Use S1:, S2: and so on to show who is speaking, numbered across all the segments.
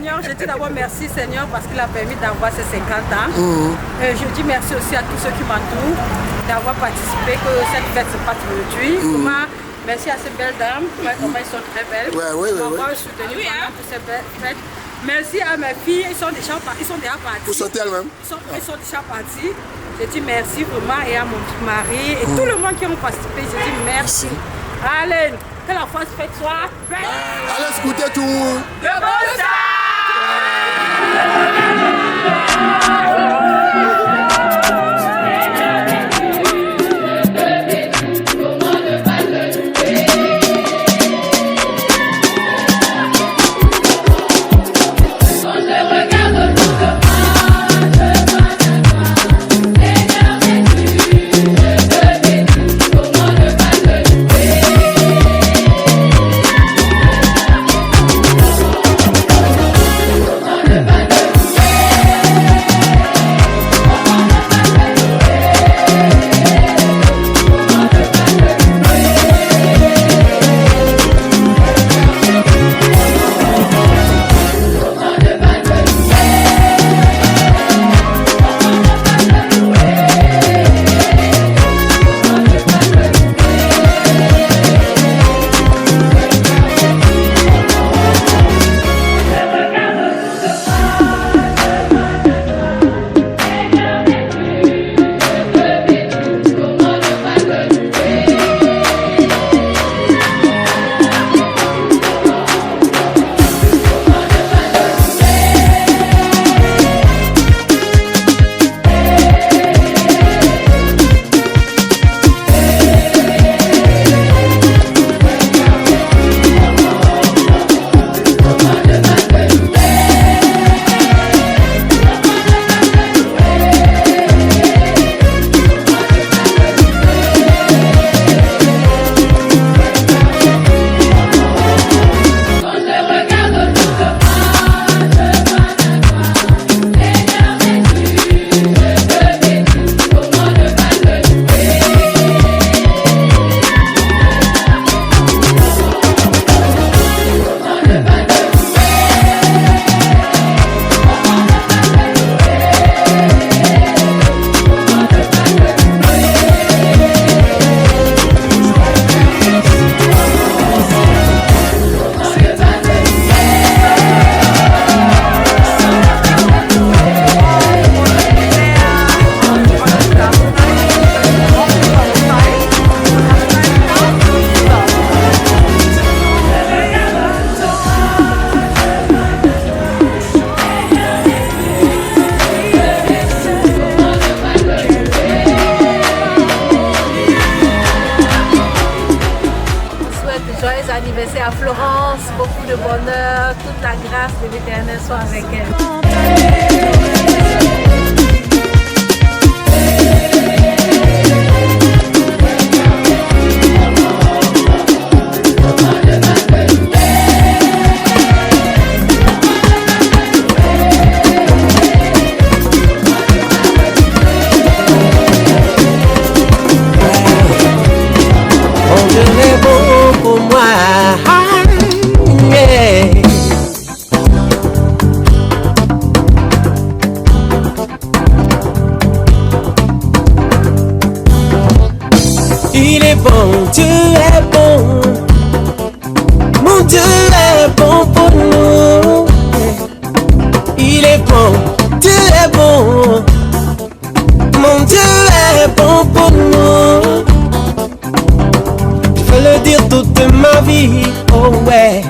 S1: Seigneur, je dis d'abord merci Seigneur parce qu'il a permis d'avoir ces 50 ans. Je dis merci aussi à tous ceux qui m'entourent d'avoir participé, que cette fête se passe aujourd'hui. Merci à ces belles dames, comment elles sont très belles. M'avoir soutenu pendant toutes ces belles fêtes. Merci à mes filles, ils sont déjà partis.
S2: Vous sortez elles-mêmes?
S1: Ils sont déjà partis. Je dis merci vraiment et à mon petit mari et tout le monde qui ont participé. Je dis merci. Allez, que la force fête soit belle.
S2: Allez écouter tout.
S1: Le bon
S3: anniversaire à Florence, beaucoup de bonheur, toute la grâce de l'Éternel soit avec elle.
S4: Il est bon, Dieu est bon. Mon Dieu est bon pour nous. Il est bon, Dieu est bon. Mon Dieu est bon pour nous. Je veux le dire toute ma vie, oh ouais.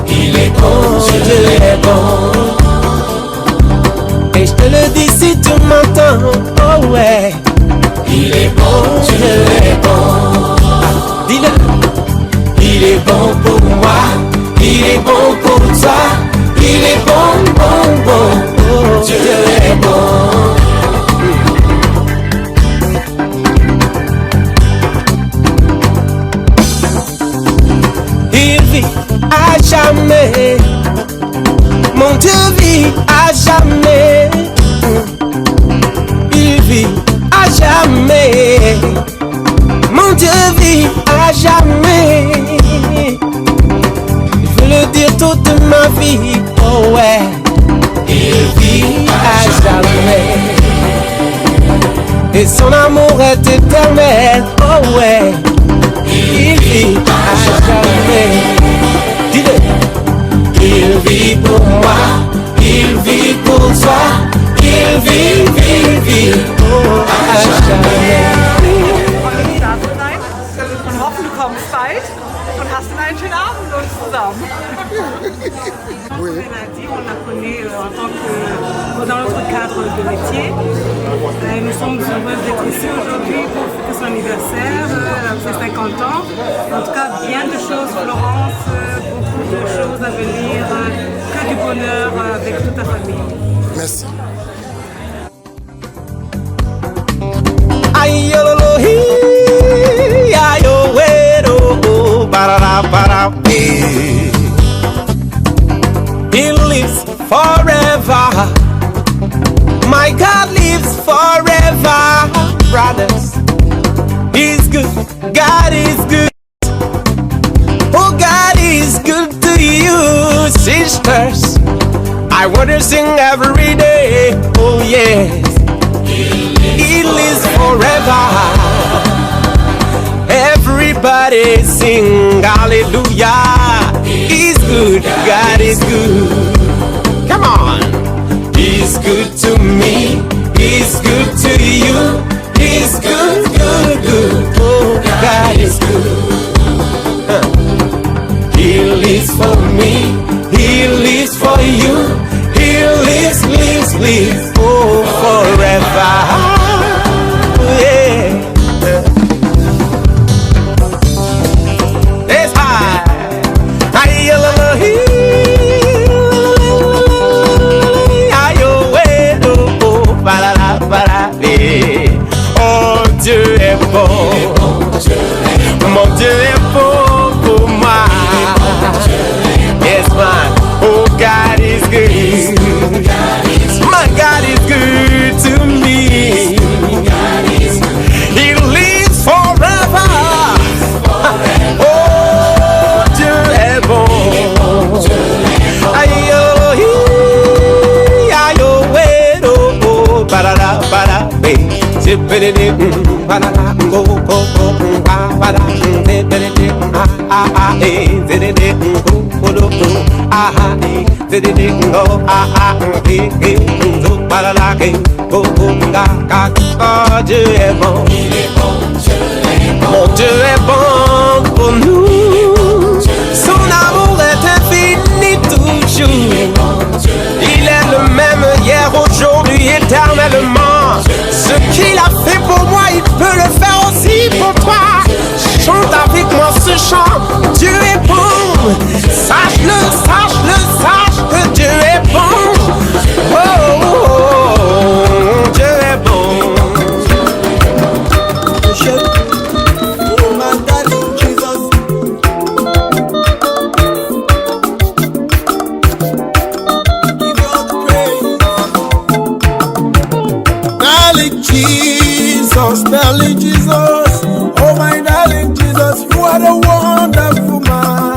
S4: Il est bon, Dieu est bon. Et je te le dis si tu m'entends, oh ouais. Il est bon, Dieu est bon. Ah, dis-le. Il est bon pour moi, il est bon pour toi. Il est bon, bon, bon. Oh, Dieu est bon. Il vit à jamais. Mon Dieu vit à jamais. Il vit à jamais. Mon Dieu vit à jamais. Je veux le dire toute ma vie, oh ouais. et son amour est éternel. Oh ouais, il vit à jamais. Dis-le. Il vit pour moi, il vit pour toi, il vit, oh, à jamais.
S1: Und hoffen, du kommst bald und hast einen schönen Abend mit uns zusammen.
S2: Oui.
S5: On la connaît en tant que dans notre cadre de métier. Nous sommes heureux d'être ici aujourd'hui pour fêter son anniversaire, ses 50 ans. En tout cas, bien de choses, Florence, beaucoup de choses à venir, que du bonheur avec toute ta famille.
S2: Merci.
S4: He lives forever. My God lives forever, brothers. He's good. God is good. Oh, God is good to you, sisters. I want to sing every day. Oh, yes. He lives forever. Everybody sing hallelujah. He's good, God is good. Come on. He's good to me. He's good to you. He's good, good, good. Oh, God is good. He lives for me. He lives for you. He lives, lives, lives. Oh, forever. Oh, Dieu est bon, mon Dieu est bon pour moi. Yes, man. Oh, God is good. My God is good to me. He lives forever. Oh, Dieu est bon. Ayo, ayo, oh, barara, barara. Dieu est bon, mon Dieu est bon pour nous. Son amour est infini toujours. Il est le même hier, aujourd'hui, éternellement. Ce qu'il a fait pour moi, il peut le faire aussi pour toi. Chante avec moi ce chant. Dieu est bon. Sache-le, sache-le, sache que Dieu est bon. Oh, oh, oh, Dieu est bon. Oh, my darling Jesus. Give all the praise. Darling Jesus, oh my darling Jesus, you are the wonderful man.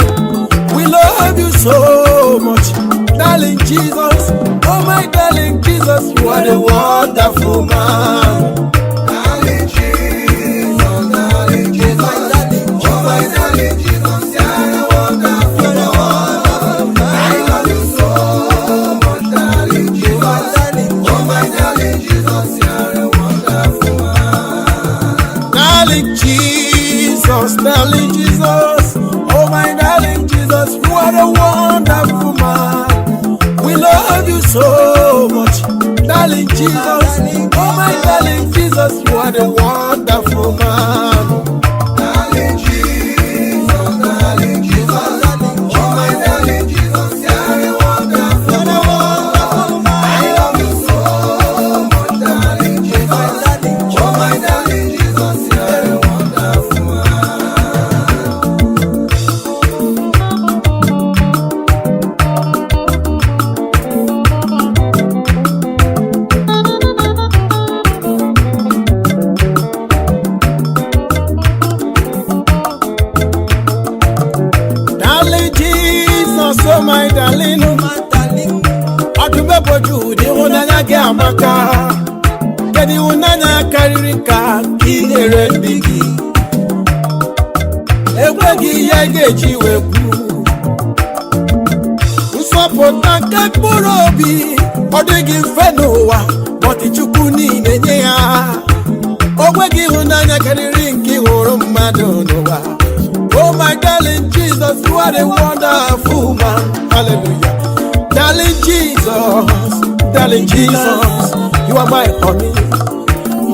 S4: We love you so much, darling Jesus, oh my darling Jesus, you are the wonderful man. Darling Jesus, darling Jesus, oh my darling Jesus, you are the wonderful man. I love you so much, darling Jesus, oh my darling Jesus, you are the wonderful man. Darling Jesus, oh my darling Jesus, you are the wonderful man. We love you so much, darling Jesus, oh my darling Jesus, you are the wonderful man. Darling Jesus, oh my darling Jesus, you are the wonderful man. I love you so much, darling Jesus, oh my darling Jesus, you are the wonderful man. Oh my darling, Adube boju di onanya ge amaka. nwere ịhụnanya karịrị ka ị nyere ndị gị. Enweghị ihe ga-eji wee kwuo nsọpụta nke mkpụrụ obi. Ọ dịghị mfe n'ụwa bọtị Chukwu niile nye ya. O nweghị ịhụnanya karịrị nke hụrụ mmadụ n'ụwa. Oh my darling Jesus, you are a wonderful man. Hallelujah. Darling Jesus, darling Jesus, you are my honey,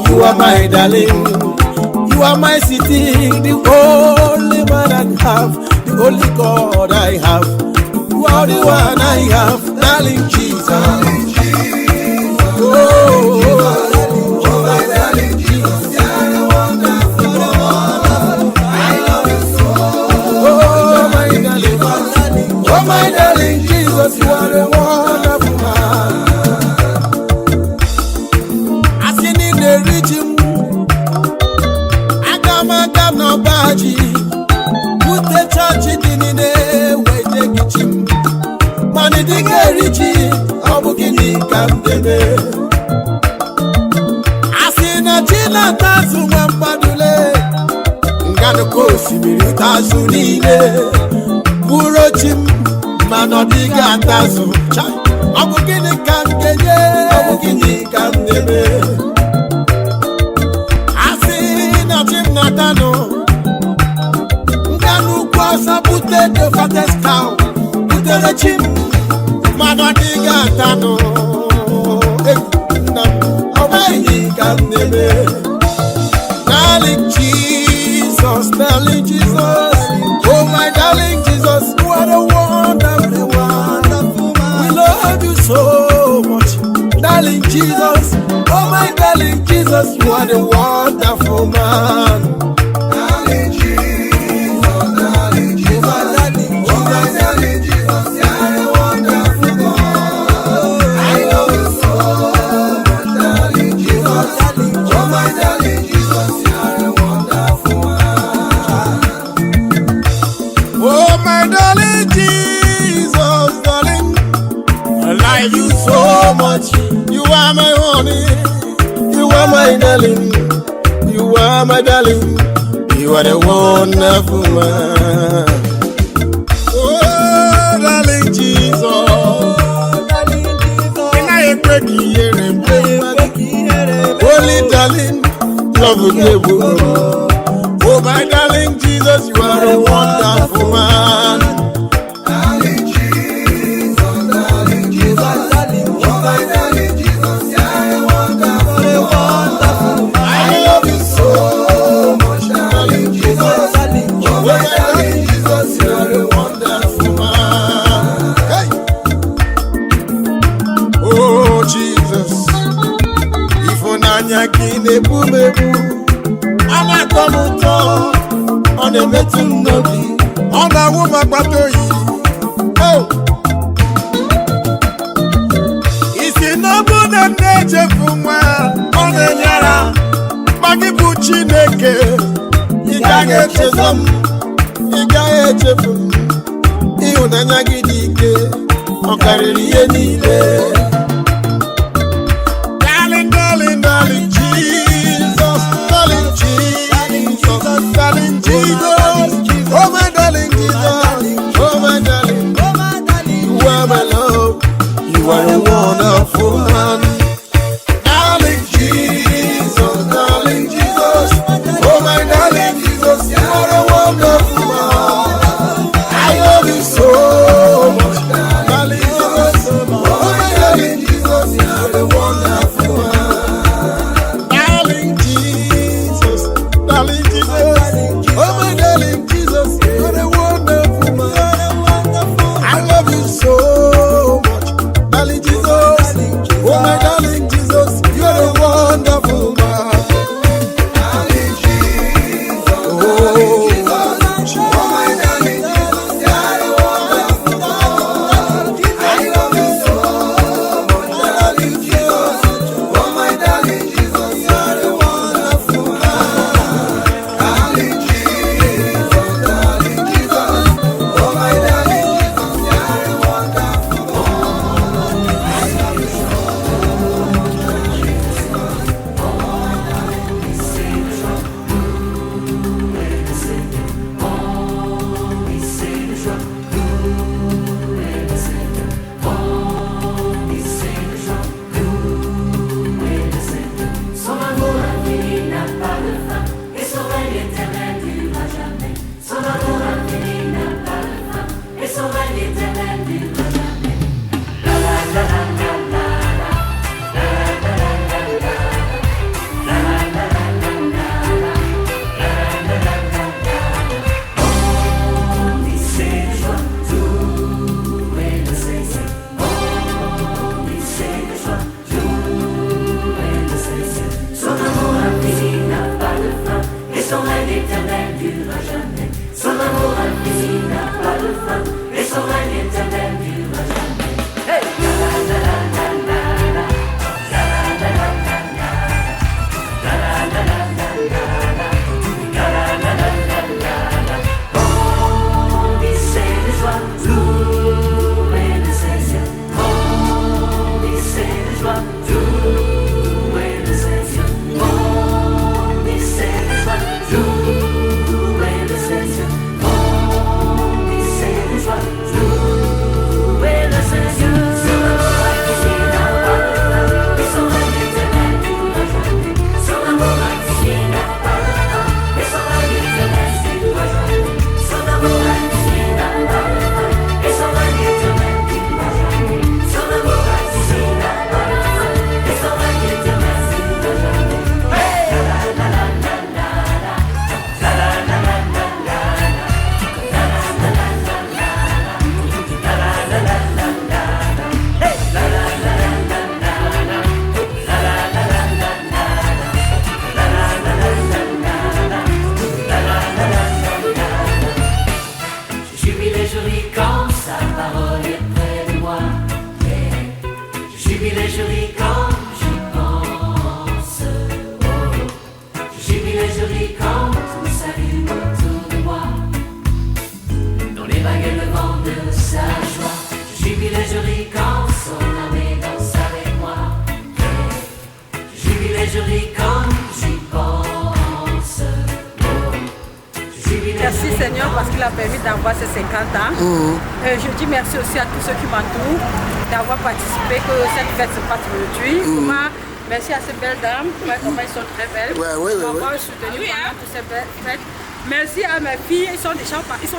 S4: you are my darling, you are my city, the only man I have, the only God I have. You are the one I have, darling Jesus. Darling Jesus. Oh, my darling Jesus, you are the wonderful one. I love you so. Oh, my darling, oh, my darling Jesus, you are the wonderful man. I seen in the region, I got no baji. Put the church in the way they get him. Money they get rich, I'm looking in Camden. I seen a china tazu mampadule. Ngano kosi mirita sunile. Puro chim, manodiga tazu. I'm looking in Camden. I'm looking in Camden. I seen a chim natano. Put the fattest cow, put the chim, manodiga tano. Darling Jesus, darling Jesus, oh my darling Jesus, you are the wonderful one. We love you so much, darling Jesus, oh my darling Jesus, you are the wonderful man. Darling Jesus. You so much. You are my honey. You are my darling. You are my darling. You are the wonderful man. Oh, darling Jesus. Holy darling, love you. Oh, my darling Jesus, you are a wonderful man. On the meeting nobi, on a woman battery. Oh, is it no good and nature from where on the yara? Baggy Pucci neke, you can't get some, you can't get from you, Nanagi Dike, or carry any day. Darling, darling, darling, Jesus, darling, Jesus. Darling Jesus, oh my darling Jesus, oh my darling, you are my love, you are a wonderful man. Darling Jesus, oh my darling Jesus, you are a wonderful man. I love you so much, darling Jesus, oh my darling Jesus, you are a wonderful man. Darling Jesus, darling Jesus. Oh my darling Jesus, you're a wonderful man. I love you so much, darling Jesus.
S6: Jubile je ris quand j'y pense. Oh. Jubile je ris quand tout s'allume autour de moi. Dans les vagues et le vent de sa joie. Jubile je ris quand son armée danse avec moi. Jubile je ris quand j'y pense.
S1: Merci Seigneur parce qu'il a permis d'avoir ces 50 ans. Je dis merci aussi à tous ceux qui m'entourent d'avoir participé, que cette fête se passe aujourd'hui. Merci à ces belles dames, comment elles sont très belles. D'avoir soutenu pendant toutes ces belles fêtes. Merci à mes filles, ils sont déjà partis.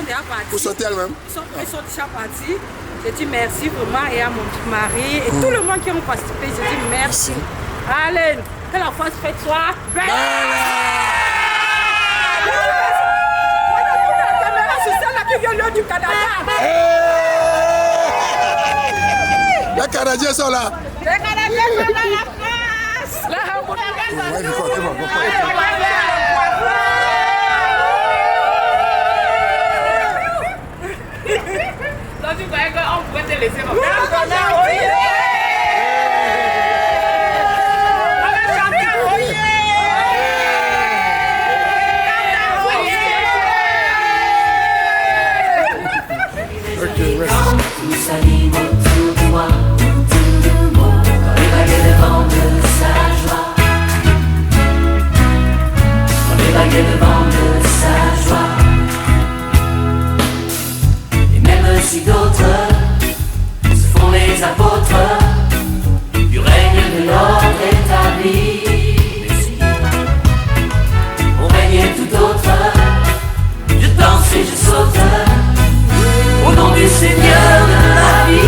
S2: Où sont-elles même?
S1: Ils sont déjà partis. Je dis merci vraiment et à mon petit mari et tout le monde qui ont participé. Je dis merci. Allez, que la France fête soit belle. C'est celle-là qui vient du Canada.
S2: Les Canadiens sont là.
S1: Les Canadiens sont là, la France.
S3: Donc tu croyais qu'on pouvait te laisser comme ça?
S6: Tout s'anime autour de moi, dans les vagues et le vent de sa joie. Dans les vagues et le vent de sa joie. Et même si d'autres se font les apôtres du règne de l'ordre établi, mais si on règne tout autre, je danse et je saute au nom du Seigneur de la vie.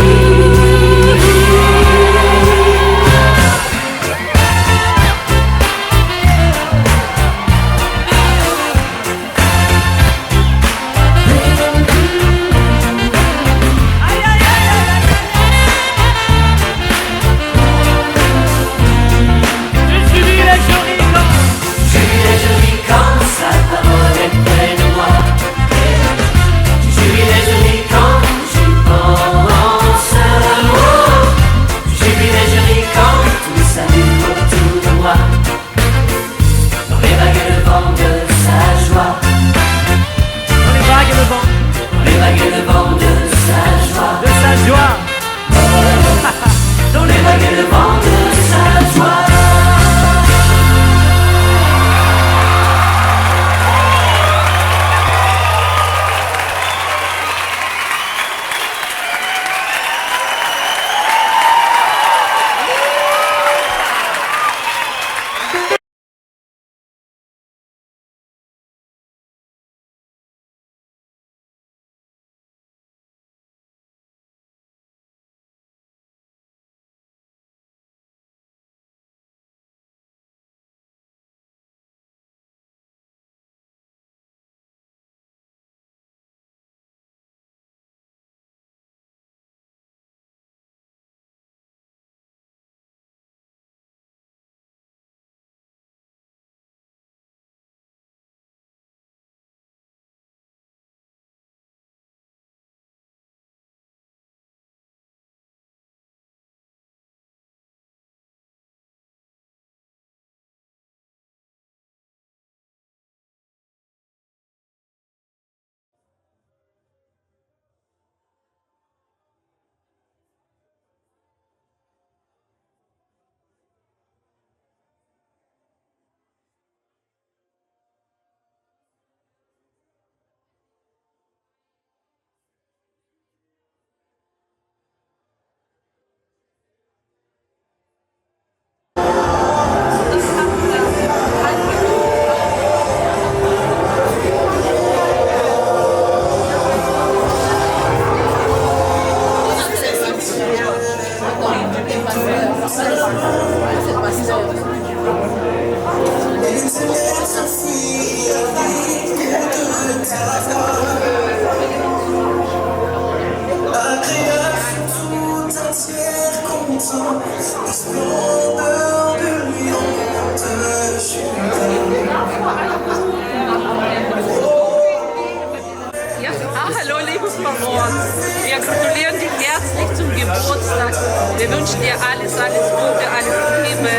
S1: Hello, liebe Frau
S3: Und wir gratulieren dir herzlich zum Geburtstag. Wir wünschen dir alles, alles Gute, alles Liebe.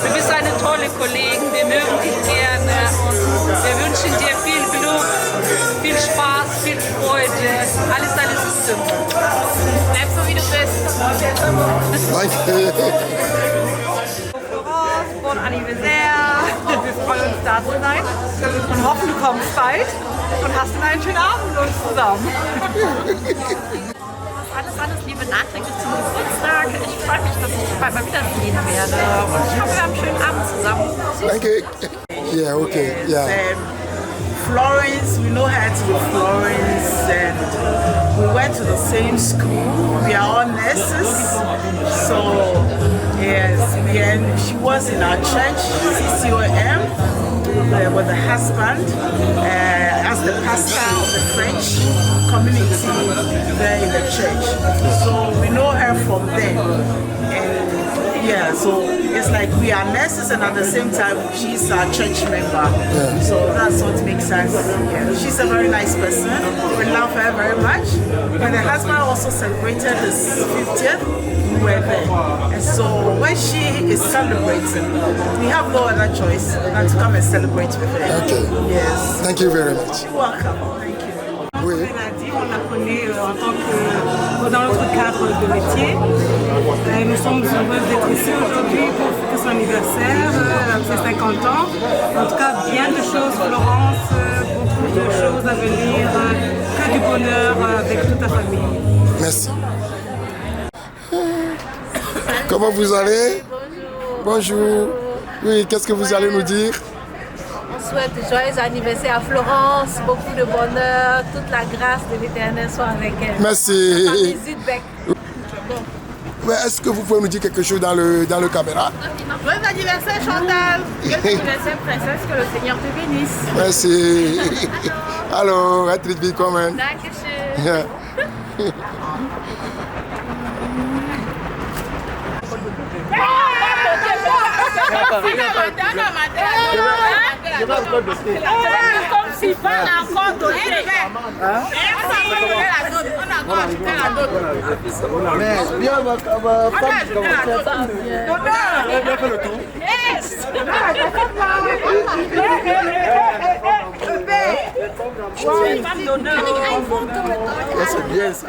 S3: Du bist eine tolle Kollegin, wir mögen dich gerne und wir wünschen dir viel Glück, viel Spaß, viel Freude, alles, alles Gute. Bleib so wie du bist.
S2: Danke.
S3: Florence, bon anniversaire. Wir freuen uns da zu sein und hoffen, du kommst bald und hast dann einen schönen Abend mit uns zusammen. Alles Liebe nachträglich zum Geburtstag. Ich freue mich, dass ich dich bald mal wiedersehen werde und ich hoffe, wir haben einen schönen Abend zusammen.
S2: Danke. Yeah, okay. Yeah.
S7: Florence, we know her to be Florence, and we went to the same school. We are all nurses, so yes, she was in our church, CCOM, with her husband as the pastor of the French community there in the church. So we know her from there. And yeah, so it's like we are nurses and at the same time she's our church member. Yeah. So that's what makes sense. Yeah. She's a very nice person. We love her very much. When the husband also celebrated his 50th, we were there. And so when she is celebrating, we have no other choice than to come and celebrate with her.
S2: Okay.
S7: Yes.
S2: Thank you very much.
S7: You're welcome. Thank you.
S2: Oui.
S5: On la connaît en tant que dans notre cadre de métier. Nous sommes heureuses d'être ici aujourd'hui pour fêter son anniversaire, ses 50 ans. En tout cas, bien de choses, Florence, beaucoup de choses à venir, que du bonheur avec toute ta famille.
S2: Merci. Comment vous allez?
S3: Bonjour.
S2: Bonjour. Oui, qu'est-ce que vous allez nous dire?
S3: On souhaite joyeux anniversaire à Florence, beaucoup de bonheur, toute la grâce de l'Éternel soit avec elle.
S2: Merci.
S3: Zidbeck.
S2: Mais est-ce que vous pouvez nous dire quelque chose dans le caméra?
S3: Joyeux anniversaire Chantal. Joyeux anniversaire princesse, que le Seigneur te bénisse.
S2: Merci. Hallo, herzlich willkommen.
S3: Dankeschön.
S2: Ja.
S3: Comme si pas encore donné.
S2: Mais bien, ma femme qui commence à bien fait le tour. C'est bien ça.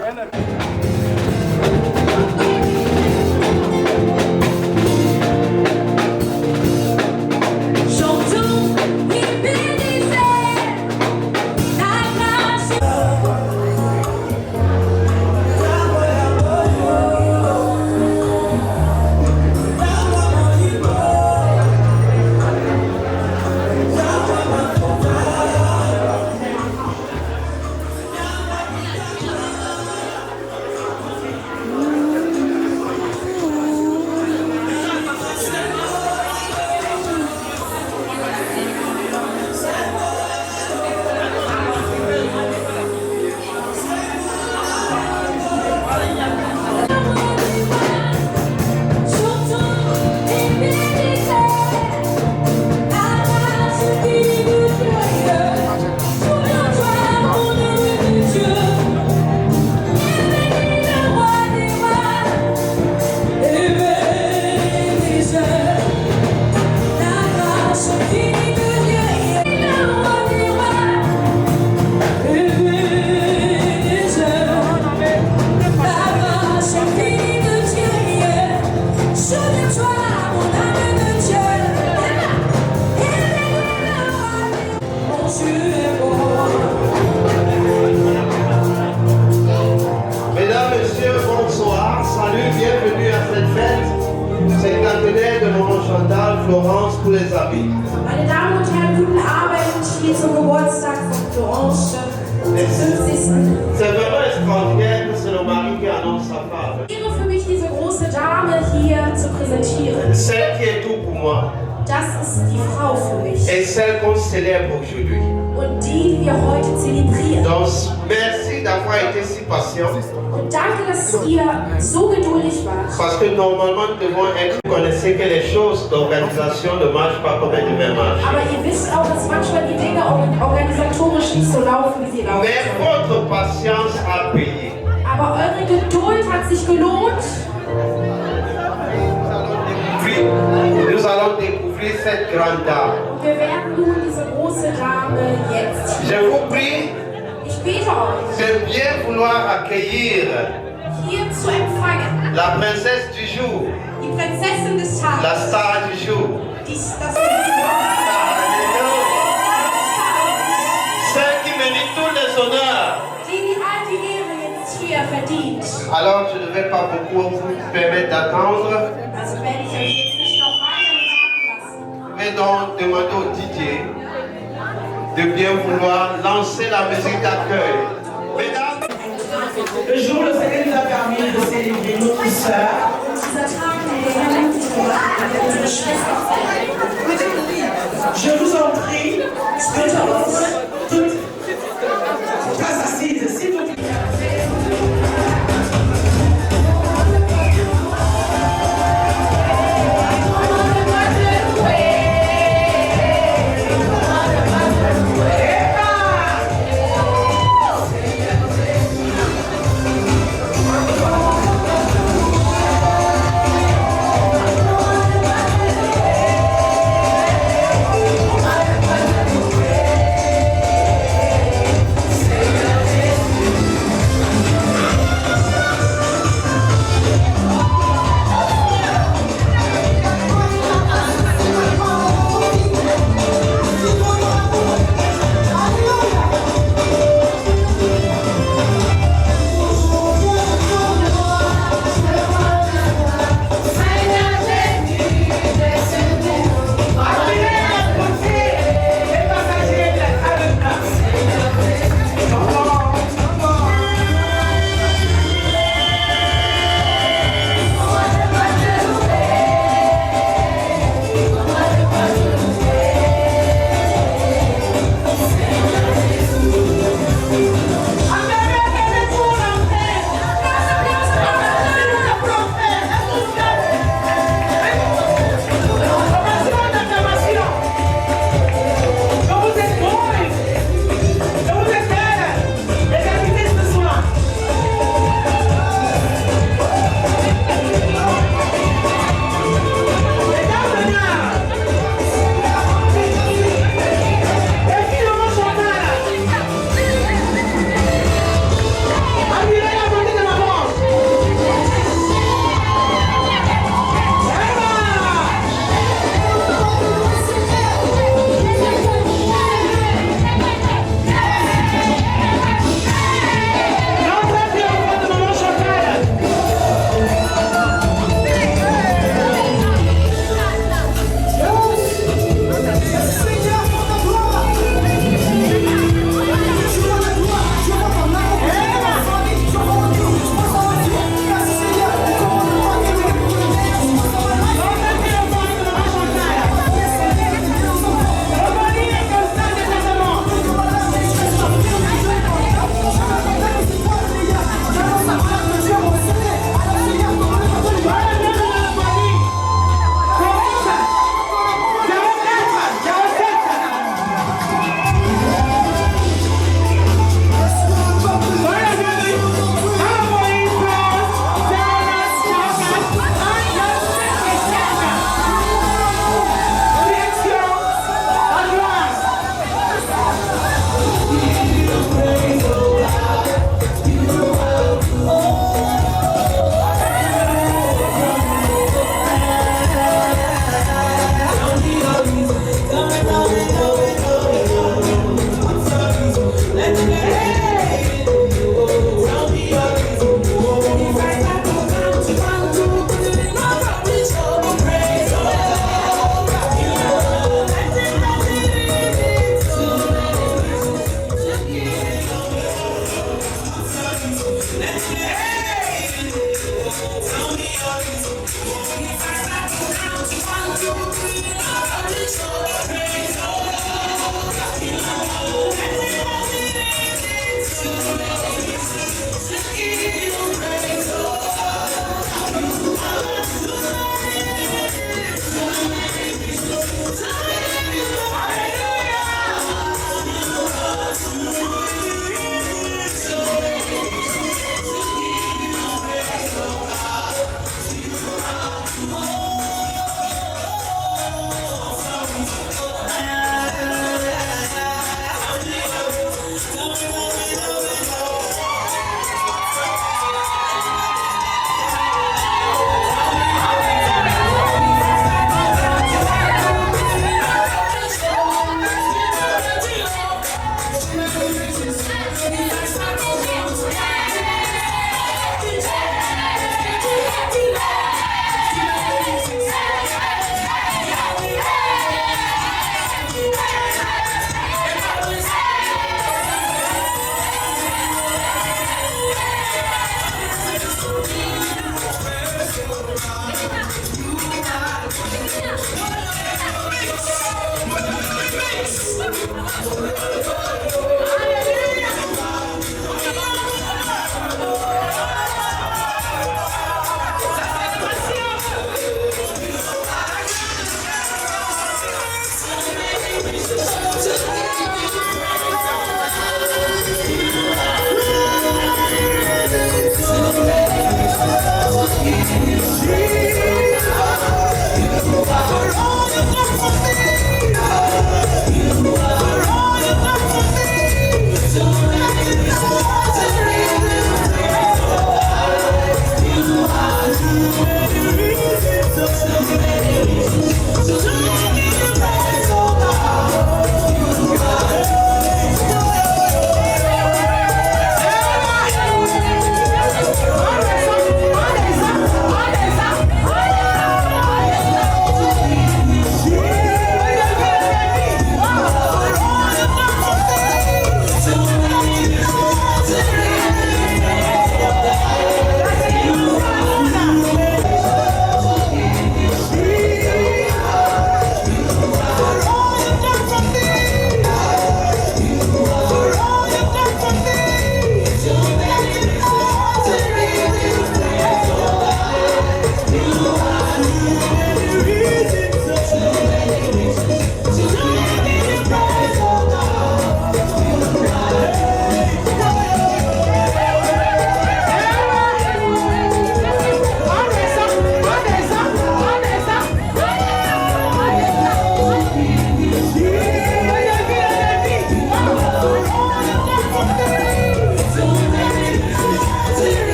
S8: Florence pour les amis.
S9: Meine Damen und Herren, guten Abend hier zum Geburtstag von Florence, zum 50.
S8: C'est vraiment extraordinaire que c'est le mari qui annonce sa femme.
S9: Ehre für mich, diese große Dame hier zu präsentieren.
S8: Celle qui est tout pour moi.
S9: Das ist die Frau für mich.
S8: Et celle qu'on célèbre aujourd'hui.
S9: Und die wir heute zelebrieren.
S8: Donc, merci d'avoir été si patient.
S9: Und danke, dass ihr so geduldig wart.
S8: Parce que normalement, nous devons être, vous connaissez que les choses d'organisation ne marchent pas comme elles devaient marcher.
S9: Aber ihr wisst auch, dass manchmal die Dinge organisatorisch nicht so laufen, wie sie laufen.
S8: Mais votre patience a payé.
S9: Aber eure Geduld hat sich gelohnt.
S8: Puis, nous allons découvrir cette grande dame.
S9: Und wir werden nun diese große Dame jetzt
S8: Je vous prie
S9: ich bete euch,
S8: de bien vouloir accueillir
S9: hier zu empfangen.
S8: la princesse du jour,
S9: Die Prinzessin des
S8: la
S9: Tages.
S8: star du jour.
S9: Das
S8: Celle qui mérite tous les honneurs.
S9: die all die Ehre jetzt hier verdient.
S8: Alors, je ne vais pas beaucoup vous permettre d'attendre.
S9: Also werde ich euch jetzt nicht noch weiter warten lassen.
S8: Je vais donc demander au DJ de bien vouloir lancer la musique d'accueil. Mesdames,
S7: Le jour, le Seigneur nous a permis de célébrer notre sœur.
S9: Dieser Tag, der Herr nennt uns mit unserer Schwester.
S7: Je vous en prie, bitte euch, toutes, pas assises, s'il vous plaît.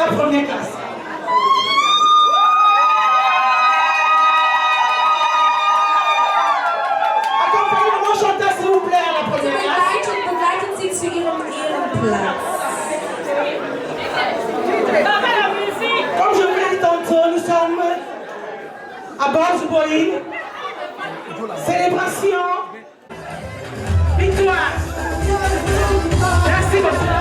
S10: la première classe. Accompagnez mon chanteur s'il vous plaît à la première classe.
S9: Begleitet sie zu ihrem Ehrenplatz.
S10: Comme je vous l'ai dit tantôt, nous sommes à bord du Boeing. Célébration. Victoire. Merci beaucoup.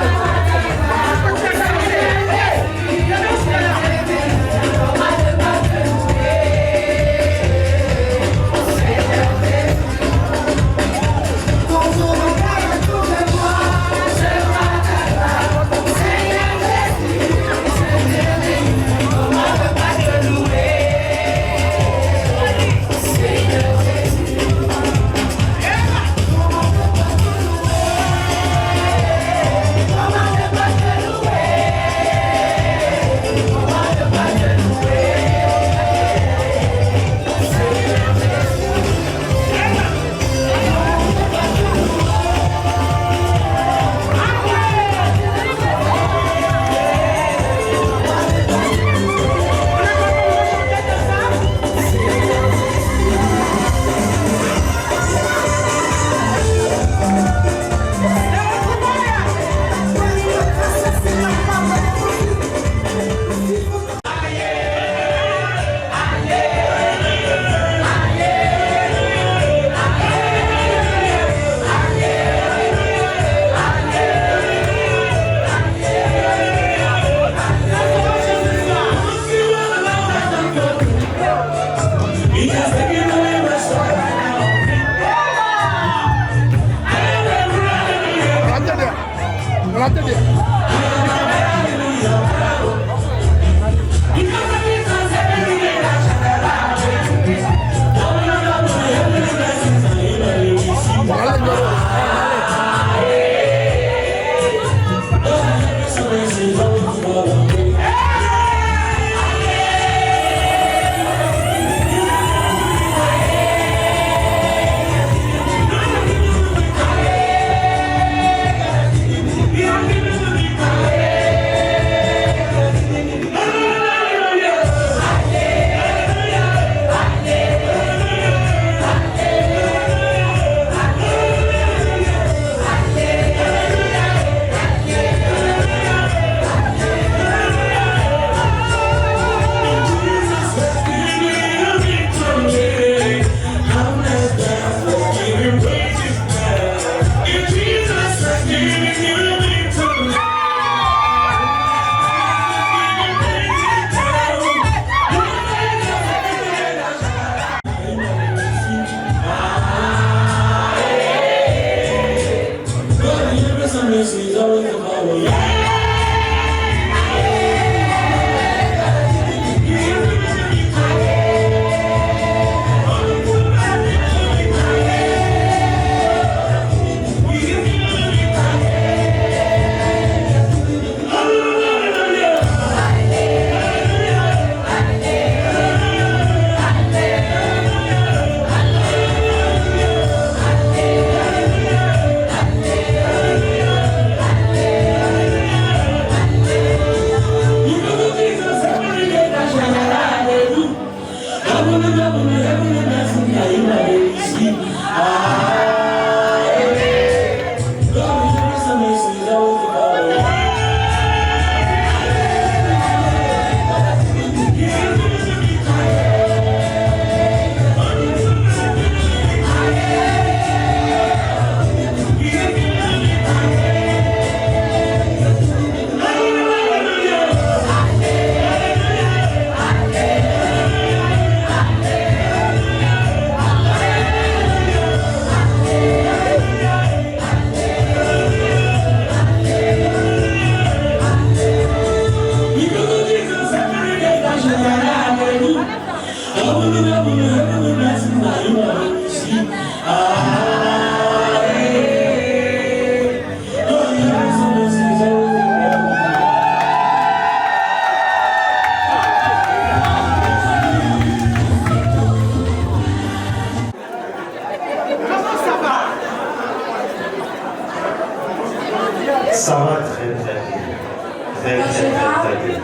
S8: Très, très, très bien.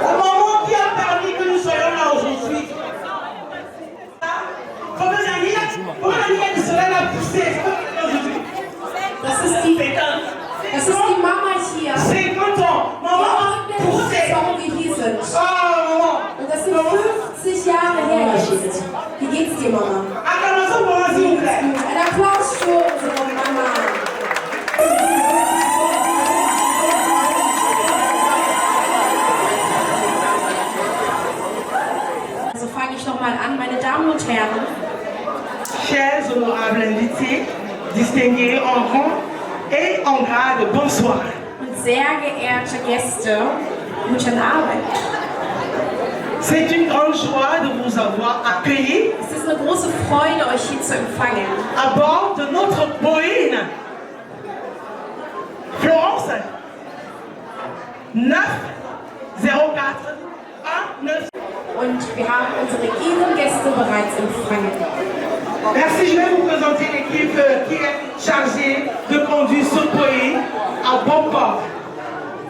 S10: Au moment qui a permis que nous soyons là aujourd'hui, combien d'années du soleil a poussé aujourd'hui?
S9: Das ist die Mama hier.
S10: 50 ans. Maman poussé.
S9: Warum wir hier sind.
S10: Oh, maman.
S9: Und das sind 50 Jahre her jetzt. Wie geht's dir, Mama?
S10: Acclamation pour moi, s'il vous plaît.
S9: Ein Applaus für unsere Mama. Also fange ich nochmal an, meine Damen und Herren.
S10: Chers honorables invités, distingués en rang et en grade, bonsoir.
S9: Und sehr geehrte Gäste, guten Abend.
S10: C'est une grande joie de vous avoir accueillis
S9: Es ist eine große Freude, euch hier zu empfangen.
S10: à bord de notre Boeing Florence 904 19.
S9: Und wir haben unsere Ehrengäste bereits empfangen.
S10: Merci, je vais vous présenter l'équipe qui est chargée de conduire ce Boeing à bon port.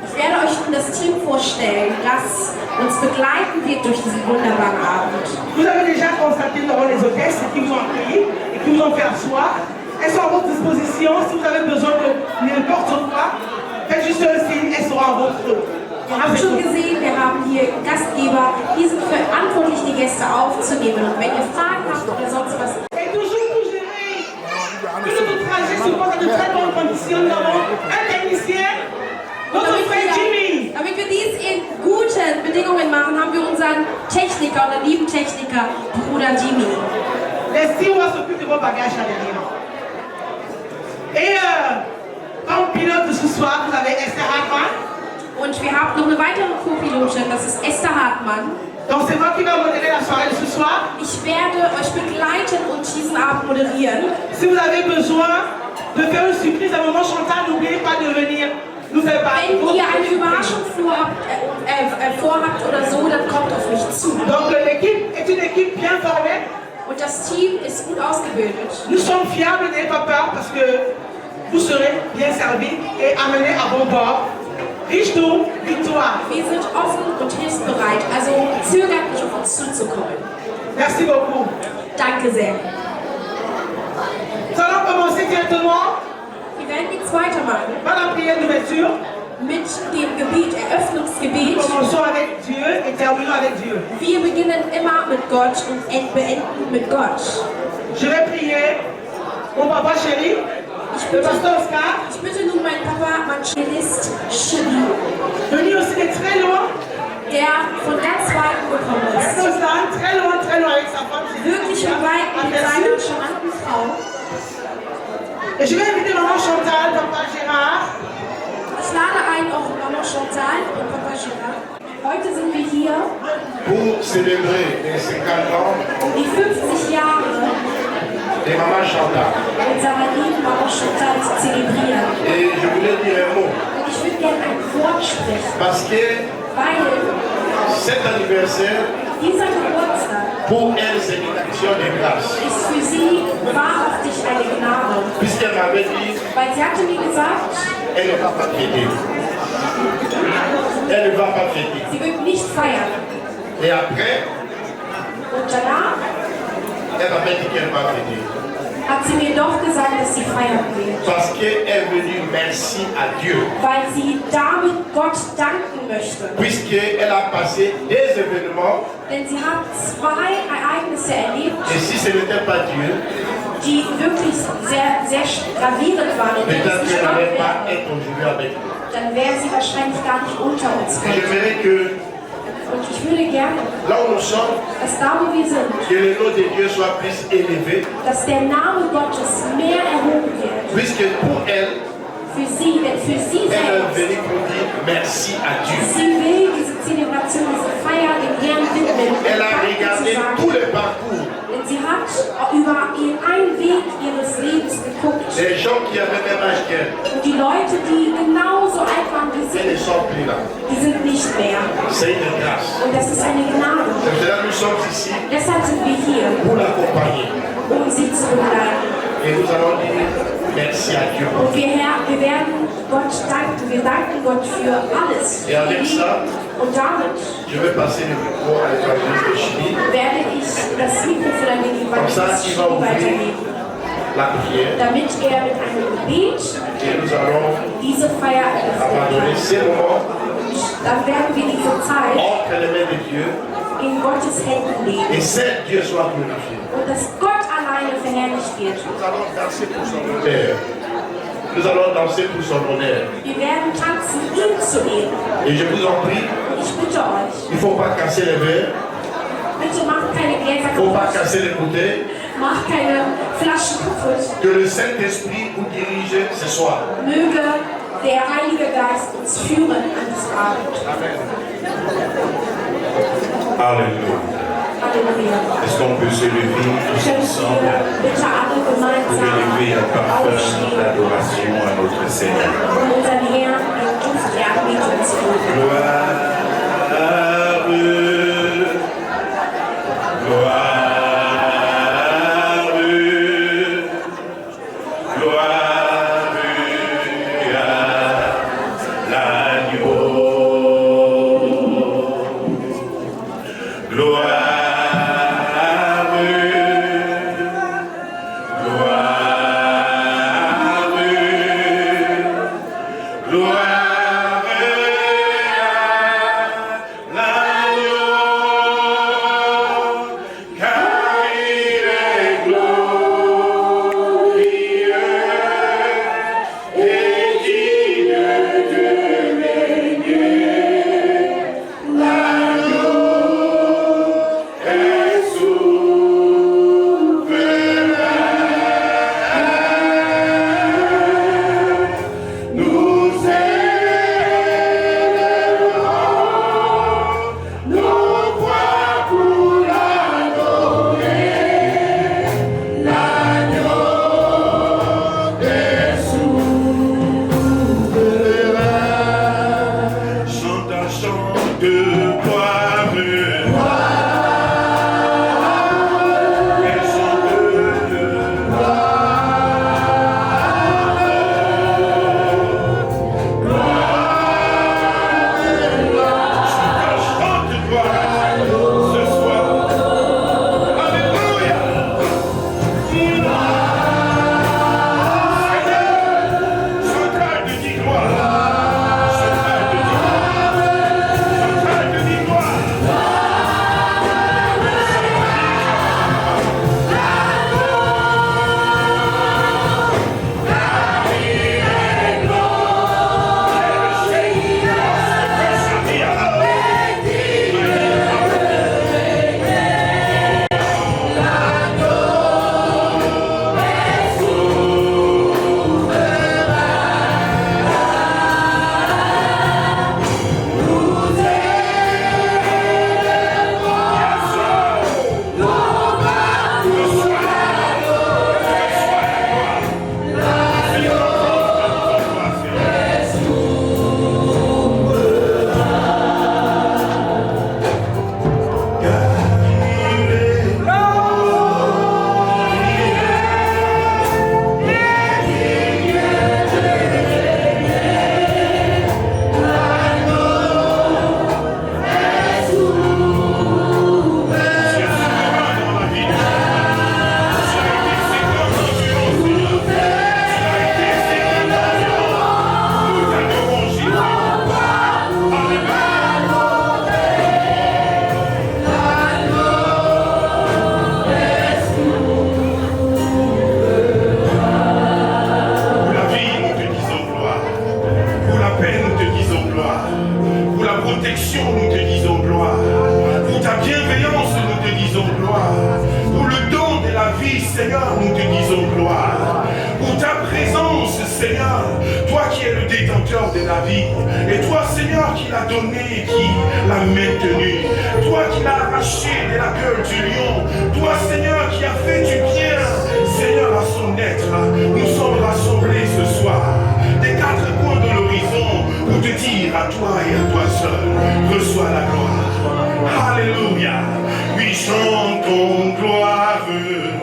S9: Ich werde euch nun das Team vorstellen, das uns begleiten wird durch diesen wunderbaren Abend.
S10: Vous avez déjà constaté devant les hôtesses qui vous ont accueillis et qui vous ont fait asseoir. Elles sont à votre disposition. Si vous avez besoin de n'importe quoi, faites juste un signe, elles seront à votre.
S9: Ihr habt schon gesehen, wir haben hier Gastgeber, die sind verantwortlich, die Gäste aufzunehmen. Und wenn ihr Fragen habt oder sonst was.
S10: Et toujours pour gérer que notre trajet se passe dans de très bonnes conditions, nous avons un technicien, notre frère Jimmy.
S9: Damit wir dies in guten Bedingungen machen, haben wir unseren Techniker, unseren lieben Techniker, Bruder Jimmy.
S10: Les stewards s'occupent de vos bagages là derrière. Et comme pilote de ce soir, vous avez Esther Hartmann.
S9: Und wir haben noch eine weitere Co-Pilotin, das ist Esther Hartmann.
S10: Donc c'est moi qui vais modérer la soirée de ce soir.
S9: Ich werde euch begleiten und diesen Abend moderieren.
S10: Si vous avez besoin de faire une surprise à maman Chantal, n'oubliez pas de venir nous faire parler.
S9: Wenn ihr eine Überraschung vorhabt oder so, dann kommt auf mich zu.
S10: Donc l'équipe est une équipe bien formée.
S9: Und das Team ist gut ausgebildet.
S10: Nous sommes fiables, n'ayez pas peur parce que vous serez bien servis et amenés à bon port. Richtung Victoire.
S9: Wir sind offen und hilfsbereit, also zögert nicht, auf uns zuzukommen.
S10: Merci beaucoup.
S9: Danke sehr.
S10: Nous allons commencer directement
S9: Wir werden jetzt weitermachen
S10: par la prière d'ouverture.
S9: mit dem Gebet, Eröffnungsgebet.
S10: Commençons avec Dieu et terminons avec Dieu.
S9: Wir beginnen immer mit Gott und beenden mit Gott.
S10: Je vais prier mon papa chéri, le pasteur Oscar.
S9: Ich bitte nun meinen Papa, mein Cellist Chili,
S10: Venu aussi de très loin.
S9: der von ganz weit gekommen ist.
S10: Très loin avec sa femme.
S9: Wirklich von weit mit seiner charmanten Frau.
S10: Et je vais inviter maman Chantal, papa Gérard.
S9: Ich lade ein auch Mama Chantal und Papa Gérard. Heute sind wir hier,
S8: Pour célébrer les 50 ans
S9: um die 50 Jahre
S8: de Maman Chantal.
S9: unserer lieben Mama Chantal zu zelebrieren.
S8: Et je voulais dire un mot.
S9: Und ich würde gerne ein Wort sprechen,
S8: Parce que
S9: weil
S8: cet anniversaire,
S9: dieser Geburtstag
S8: pour elle, c'est une action de grâce.
S9: ist für sie wahrhaftig eine Gnade.
S8: Puisqu'elle m'avait dit,
S9: Weil sie hatte mir gesagt,
S8: elle ne va pas fêter. Elle ne va pas fêter.
S9: sie wird nicht feiern.
S8: Et après,
S9: Und danach
S8: elle m'avait dit qu'elle va fêter.
S9: hat sie mir doch gesagt, dass sie feiern wird.
S8: Parce qu'elle veut dire merci à Dieu.
S9: Weil sie damit Gott danken möchte.
S8: Puisqu'elle a passé des événements,
S9: Denn sie hat 2 Ereignisse erlebt,
S8: et si ce n'était pas Dieu,
S9: die wirklich sehr, sehr gravierend waren. Und wenn
S8: peut-être
S9: es nicht
S8: qu'elle
S9: Gott
S8: n'allait
S9: wäre,
S8: pas être aujourd'hui avec nous.
S9: dann wäre sie wahrscheinlich gar nicht unter uns.
S8: Et j'aimerais que
S9: Und ich würde gerne,
S8: là où nous sommes,
S9: dass da, wo wir sind,
S8: que le nom de Dieu soit plus élevé,
S9: dass der Name Gottes mehr erhoben wird.
S8: puisque pour elle,
S9: Für sie, denn für sie
S8: elle est
S9: selbst.
S8: venue pour dire merci à Dieu.
S9: Sie will diese Zelebration, diese Feier dem Herrn widmen.
S8: Elle a
S9: Danke
S8: regardé
S9: zu sagen.
S8: tout le parcours
S9: Denn sie hat über einen Weg ihres Lebens geguckt.
S8: des gens qui avaient même âge qu'elle.
S9: Und die Leute, die genauso alt waren wie
S8: Elles ne
S9: sie,
S8: sont plus là.
S9: die sind nicht mehr.
S8: C'est une grâce.
S9: Und das ist eine Gnade.
S8: C'est pour cela que nous sommes ici
S9: Deshalb sind wir hier,
S8: pour l'accompagner.
S9: um sie zu begleiten.
S8: Et nous allons dire merci à Dieu.
S9: Und wir werden Wir danken Gott für alles.
S8: Et avec ça,
S9: Und damit
S8: je vais passer le micro à l'évangéliste de Chili.
S9: werde ich das Mikrofon an den Evangelisten weitergeben,
S8: la prière.
S9: damit mit einem Gebet
S8: Et nous allons
S9: diese Feier
S8: abandonner
S9: eröffnen
S8: ces moments
S9: kann. Dann werden wir diese Zeit
S8: entre les mains de Dieu
S9: in Gottes Händen
S8: et
S9: legen
S8: seul Dieu soit glorifié.
S9: und dass Gott alleine verherrlicht wird.
S8: Nous allons danser pour son honneur. Nous allons danser pour son honneur.
S9: Wir werden tanzen, ihm zu ehren.
S8: Et je vous en prie,
S9: Und ich bitte euch,
S8: il ne faut pas casser les verres,
S9: bitte macht keine Gläser
S8: il ne faut pas
S9: kaputt,
S8: casser les bouteilles.
S9: macht keine Flaschen kaputt.
S8: Que le Saint-Esprit vous dirige ce soir.
S9: Möge der Heilige Geist uns führen an diesem Abend.
S8: Amen. Alléluia.
S9: Halleluja.
S8: Est-ce qu'on peut se lever tous
S9: Können
S8: ensemble
S9: wir bitte alle
S8: pour
S9: gemeinsam
S8: élever un parfum
S9: aufstehen
S8: d'adoration à notre Seigneur?
S9: und unseren Herrn einen Duft der Anbetung zu geben.
S8: Gloire, gloire, gloire à l'agneau. Gloire.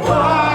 S11: Gloire.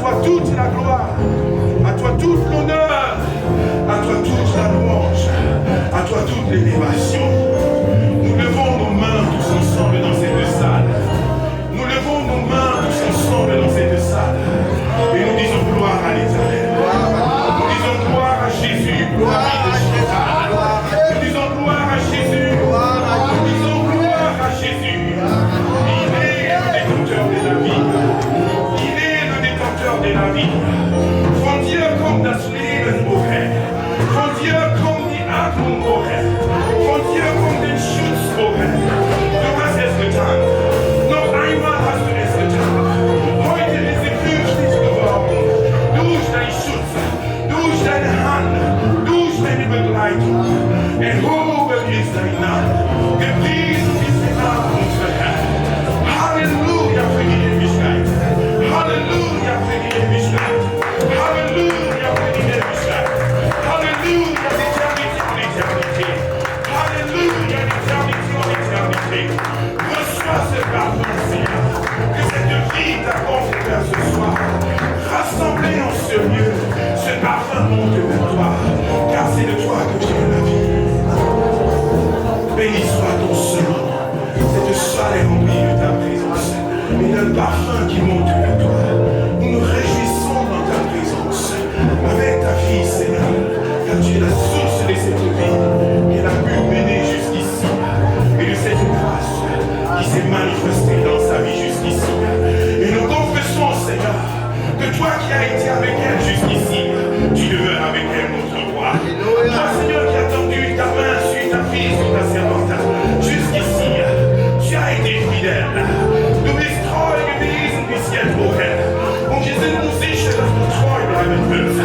S11: toi toute la gloire, à toi toute l'honneur, à toi toute la louange, à toi toute l'élévation. Nous levons nos mains tous ensemble dans cette salle. Nous levons nos mains tous ensemble dans cette salle. Et nous disons gloire à l'Éternel. Nous disons gloire à Jésus. Gloire à Jésus. Nous disons gloire à Jésus. Nous disons gloire à Jésus. Il est le détenteur de la vie. Il est le détenteur de la vie. Von dir kommt das Leben, o Herr. Von dir kommt die Atmung, o Herr. Von dir kommt den Schutz, o Herr. Du hast es getan. Noch einmal hast du es getan. Heute ist sie flüchtig geworden. Durch deinen Schutz, durch deine Hand, durch deine Begleitung. Erhoben ist dein Name. Gepriesen ist der Name unserer Herr. Halleluja für die Ewigkeit. Halleluja für die Ewigkeit. Halleluja für die Ewigkeit. Halleluja, l'éternité en éternité. Alléluia, l'éternité en éternité. Reçois ce pardon, Seigneur. Que cette vie t'apporte vers ce soir. Rassemblés en ce lieu, ce parfum monte vers toi. Car c'est de toi que vient la vie. Béni soit ton Seigneur. Cette salle est remplie de ta présence. Et d'un parfum qui monte vers toi. Nous nous réjouissons dans ta présence. Avec ta fille, Seigneur. Car tu es la source de cette vie qu'elle a pu mener jusqu'ici. Et de cette grâce qui s'est manifestée dans sa vie jusqu'ici. Et nous confessons, Seigneur, que toi qui as été avec elle jusqu'ici, tu demeures avec elle, notre roi. Toi, Seigneur, qui as tendu ta main sur ta fille, sur ta servante, jusqu'ici, tu as été fidèle. Du bist treu gewesen bis jetzt, o Herr. Und wir sind uns sicher, dass du treu bleiben wirst.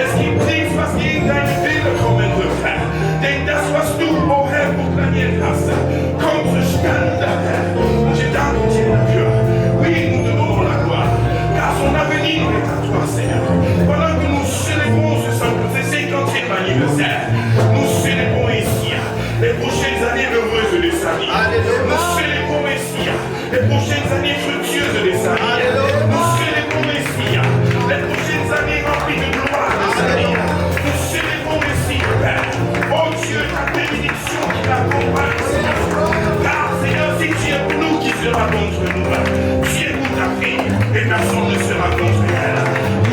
S11: Es gibt nichts, was gegen deine Wille kommen wird, Herr. Denn das, was du, o Herr, proklamiert hast, kommt zustande, Herr. Und je danke dir dafür. Oui, nous te donnons la gloire, car son avenir est à toi, Seigneur. Pendant que nous célébrons ce 50e anniversaire, nous célébrons ici les prochaines années heureuses de sa vie. Nous célébrons ici les prochaines années fructueuses de sa vie. Nous célébrons ici les prochaines années remplies de gloire de sa vie. Nous célébrons ici, Père. Oh Dieu, ta bénédiction qui l'accompagne, Seigneur. Car, Seigneur, si tu es pour nous, qui sera contre nous? Tu es pour ta fille, et personne ne sera contre elle.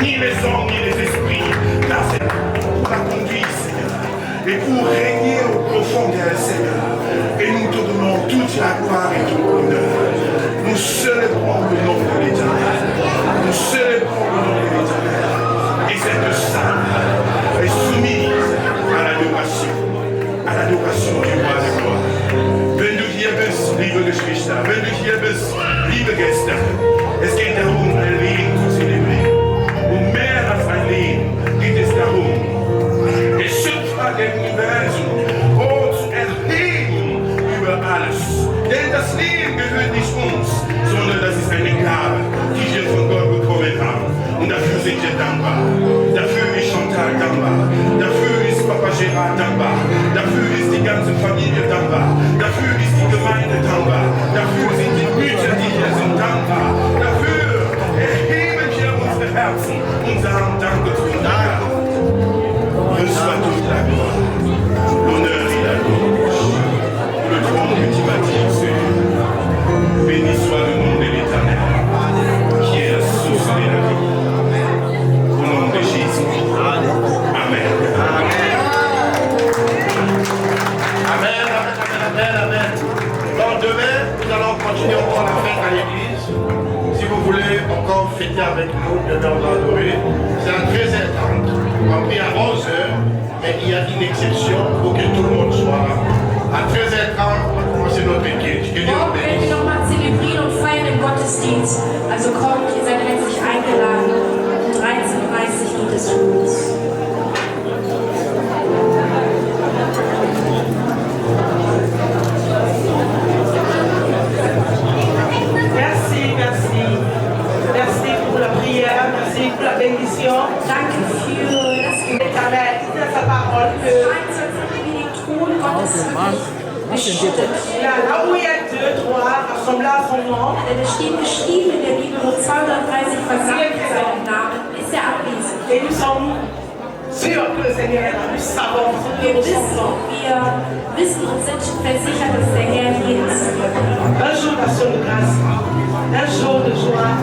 S11: Ni les hommes, ni les esprits. Car c'est pour la conduire, Seigneur. Et pour régner au profond d'elle, Seigneur. Et nous te donnons toute la gloire et tout l'honneur. Nous célébrons le nom de l'Éternel. Nous célébrons le nom de l'Éternel. Et cette salle est soumise à l'adoration du roi de gloire. Wenn du hier bist, liebe Geschwister, wenn du hier bist, liebe Gäste, es geht darum, ein Leben zu zelebrieren. Und mehr als ein Leben geht es darum, der Schöpfer der Universum zu erheben über alles. Denn das Leben gehört nicht uns, sondern das ist eine Gabe, die wir von Gott bekommen haben. Und dafür sind wir dankbar. Dafür ist Chantal dankbar. Dafür ist Papa Gérard dankbar. Dafür ist die ganze Familie dankbar. Dafür ist die Gemeinde dankbar. Dafür sind die Mütter, die hier sind, dankbar. Dafür erheben wir unsere Herzen und sagen Danke zu dir. Reçois toute la gloire, l'honneur et la louange. Le trône que tu bâtis, Seigneur. Béni soit le nom de l'Éternel, qui est la source de la vie. Au nom de Jésus. Amen. Amen. Amen, amen. Donc demain, nous allons continuer encore la fête à l'église. Si vous voulez encore fêter avec nous, demain on va adorer. C'est à 13h30. On prie à 11h, mais il y a une exception pour que tout le monde soit là. À 13h30, on va commencer notre église.
S9: Morgen werden wir nochmal zelebrieren und feiern im Gottesdienst. Also kommt, ihr seid herzlich eingeladen. Um 13:30 Uhr geht es los.
S10: Merci, merci. Merci pour la prière, merci pour la bénédiction.
S9: Danke für das Gebet.
S10: L'Éternel dit dans sa parole que là où il y a 2, 3 rassemblés à son nom,
S9: denn es steht geschrieben in der Bibel, wo 230 versammelt in seinem Namen
S10: Et nous sommes sûrs que le Seigneur est là. Nous savons que
S9: Wir
S10: nous sommes
S9: wissen und sind versichert, dass der Herr hier ist.
S10: un jour d'action de grâce, un jour de joie,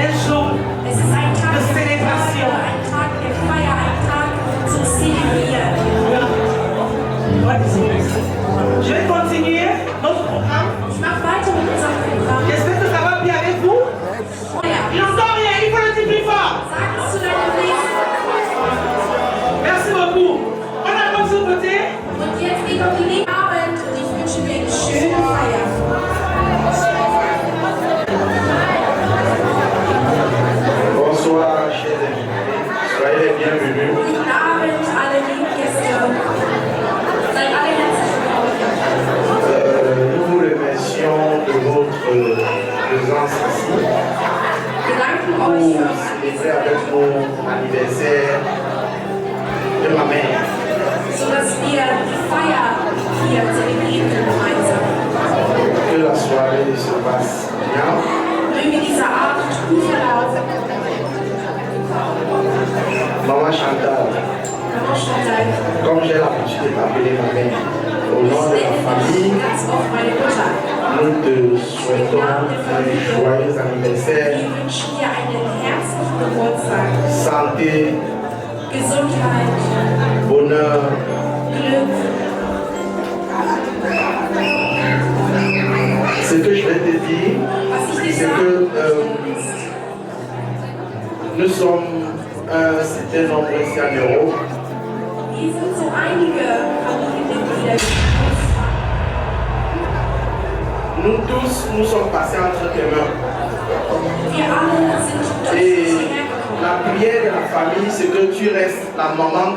S10: un jour
S9: Es ist ein Tag
S10: de
S9: der
S10: célébration.
S9: Freude, ein Tag der Feier, ein Tag zum Zelebrieren.
S10: Je vais continuer notre programme.
S9: Ich mache weiter mit unserem Programm.
S10: J'espère que ça va bien avec vous.
S9: Ja.
S10: Il n'entend rien, il faut le dire plus fort.
S9: Sag es zu deinem Nächsten.
S10: Merci beaucoup. On a comme ce côté.
S9: Und jetzt geht auf die nächste Abend und ich wünsche dir eine schöne Feier.
S8: Bonsoir, chers invités. Soyez les bienvenus.
S9: Guten Abend, alle lieben Gäste. Seid alle herzlich willkommen.
S8: Nous vous remercions de votre présence ici
S9: Wir danken
S8: pour
S9: euch für
S8: célébrer avec nous l'anniversaire de ma mère.
S9: sodass wir die Feier hier zelebrieren können gemeinsam.
S8: Que la soirée se passe bien.
S9: Möge dieser Abend gut verlaufen.
S8: Maman Chantal,
S9: Maman Chantal,
S8: comme j'ai l'habitude de t'appeler ma mère, au nom de la famille,
S9: ganz oft meine Mutter.
S8: nous te souhaitons un joyeux anniversaire,
S9: Wir wünschen dir einen herzlichen Geburtstag.
S8: santé,
S9: Gesundheit,
S8: bonheur,
S9: Glück.
S8: ce que je vais te dire,
S9: Was ich dir
S8: c'est
S9: sagen
S8: que nous sommes un certain nombre ici en Europe.
S9: hier sind so einige Familienmitglieder,
S8: Nous tous, nous sommes passés entre tes mains.
S9: wir alle sind durch
S8: Et
S9: dich hergekommen.
S8: la prière de la famille, c'est que tu restes la maman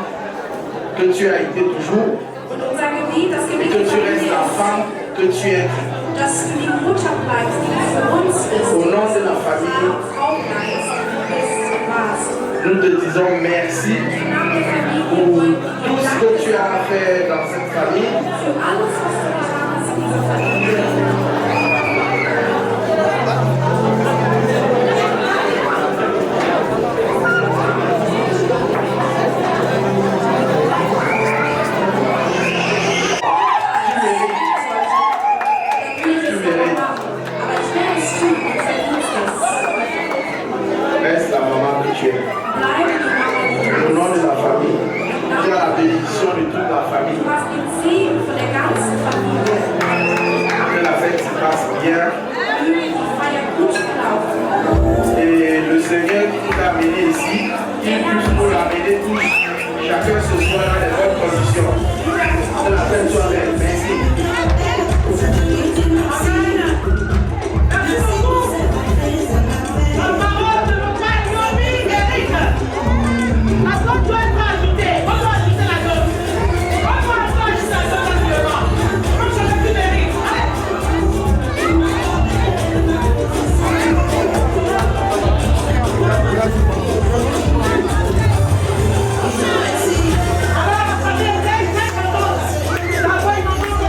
S8: que tu as été toujours
S9: Und unser Gebet, das
S8: et
S9: Gebet
S8: que
S9: der
S8: tu restes
S9: Familie
S8: la
S9: ist,
S8: femme que tu es.
S9: dass du die Mutter bleibst, die du für uns bist,
S8: Au nom
S9: dass
S8: de
S9: du
S8: la
S9: die
S8: famille,
S9: Frau bleibst, die du bist und warst.
S8: nous te disons merci
S9: Im Namen der Familie
S8: pour
S9: wollen
S8: tout
S9: wir
S8: ce que tu as fait dans cette famille.
S9: für alles, was du getan hast in dieser Familie. Aber ich werde es tun, du verdienst es.
S8: Reste la maman que tu es.
S9: Bleibe die Mama, die du
S8: Au nom
S9: bist.
S8: de la famille, tu as la bénédiction de toute la famille.
S9: Du hast den Segen von der ganzen Familie.
S8: Que la fête se passe bien.
S9: Möge die Feier gut verlaufen.
S8: Et le Seigneur qui nous a amenés ici, il puisse nous l'amener tous. Chacun ce soir dans les bonnes conditions. Que la fête soit belle. Merci.
S10: La parole de notre Naomi Eric. La porte doit être ajoutée. On doit ajouter la dose. On doit ajouter la dose actuellement. Comme ça, le plus mérite. Alors, la famille est très contente. La voix est contente.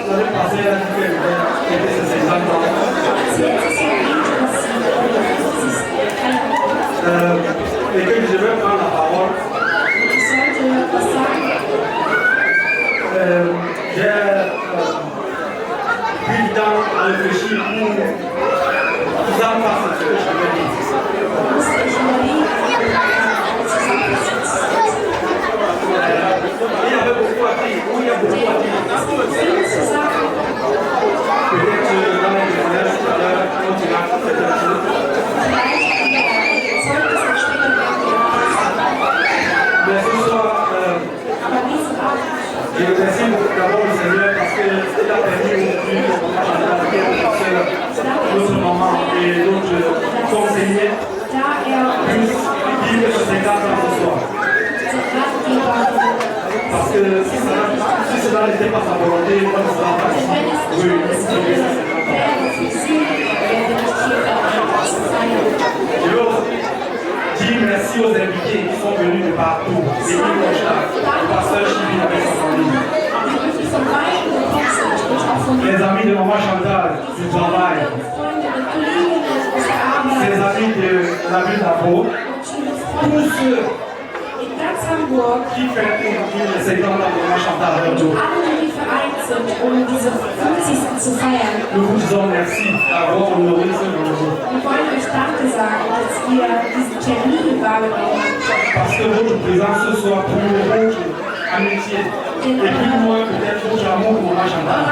S8: l'année passée, elle a dit qu'elle était ses 50 ans. Et que je vais prendre la parole. J'ai pris du temps à réfléchir pour faire face à ce que je vais dire. Il y avait beaucoup à dire. Il y a beaucoup à dire. Peut-être dans les témoignages tout à l'heure, quand tu as fait la chose. Mais ce soir, je remercie d'abord le Seigneur parce qu'il a permis aujourd'hui notre maman et d'autres conseillers puissent vivre ce 50 ans ce soir. Parce que si cela n'était pas sa volonté, on ne sera pas ici. Oui. Je veux aussi dire merci aux invités qui sont venus de partout. Et le pasteur Chibi avec sa famille. Les amis de maman Chantal du travail. Les amis de la ville d'Abo. Tous ceux qui fêtent les 50 ans de maman Chantal à leur tour. Nous vous disons merci d'avoir honoré ce jour. Parce que votre présence ce soir prouve votre amitié. Et plus loin peut-être votre amour pour maman Chantal.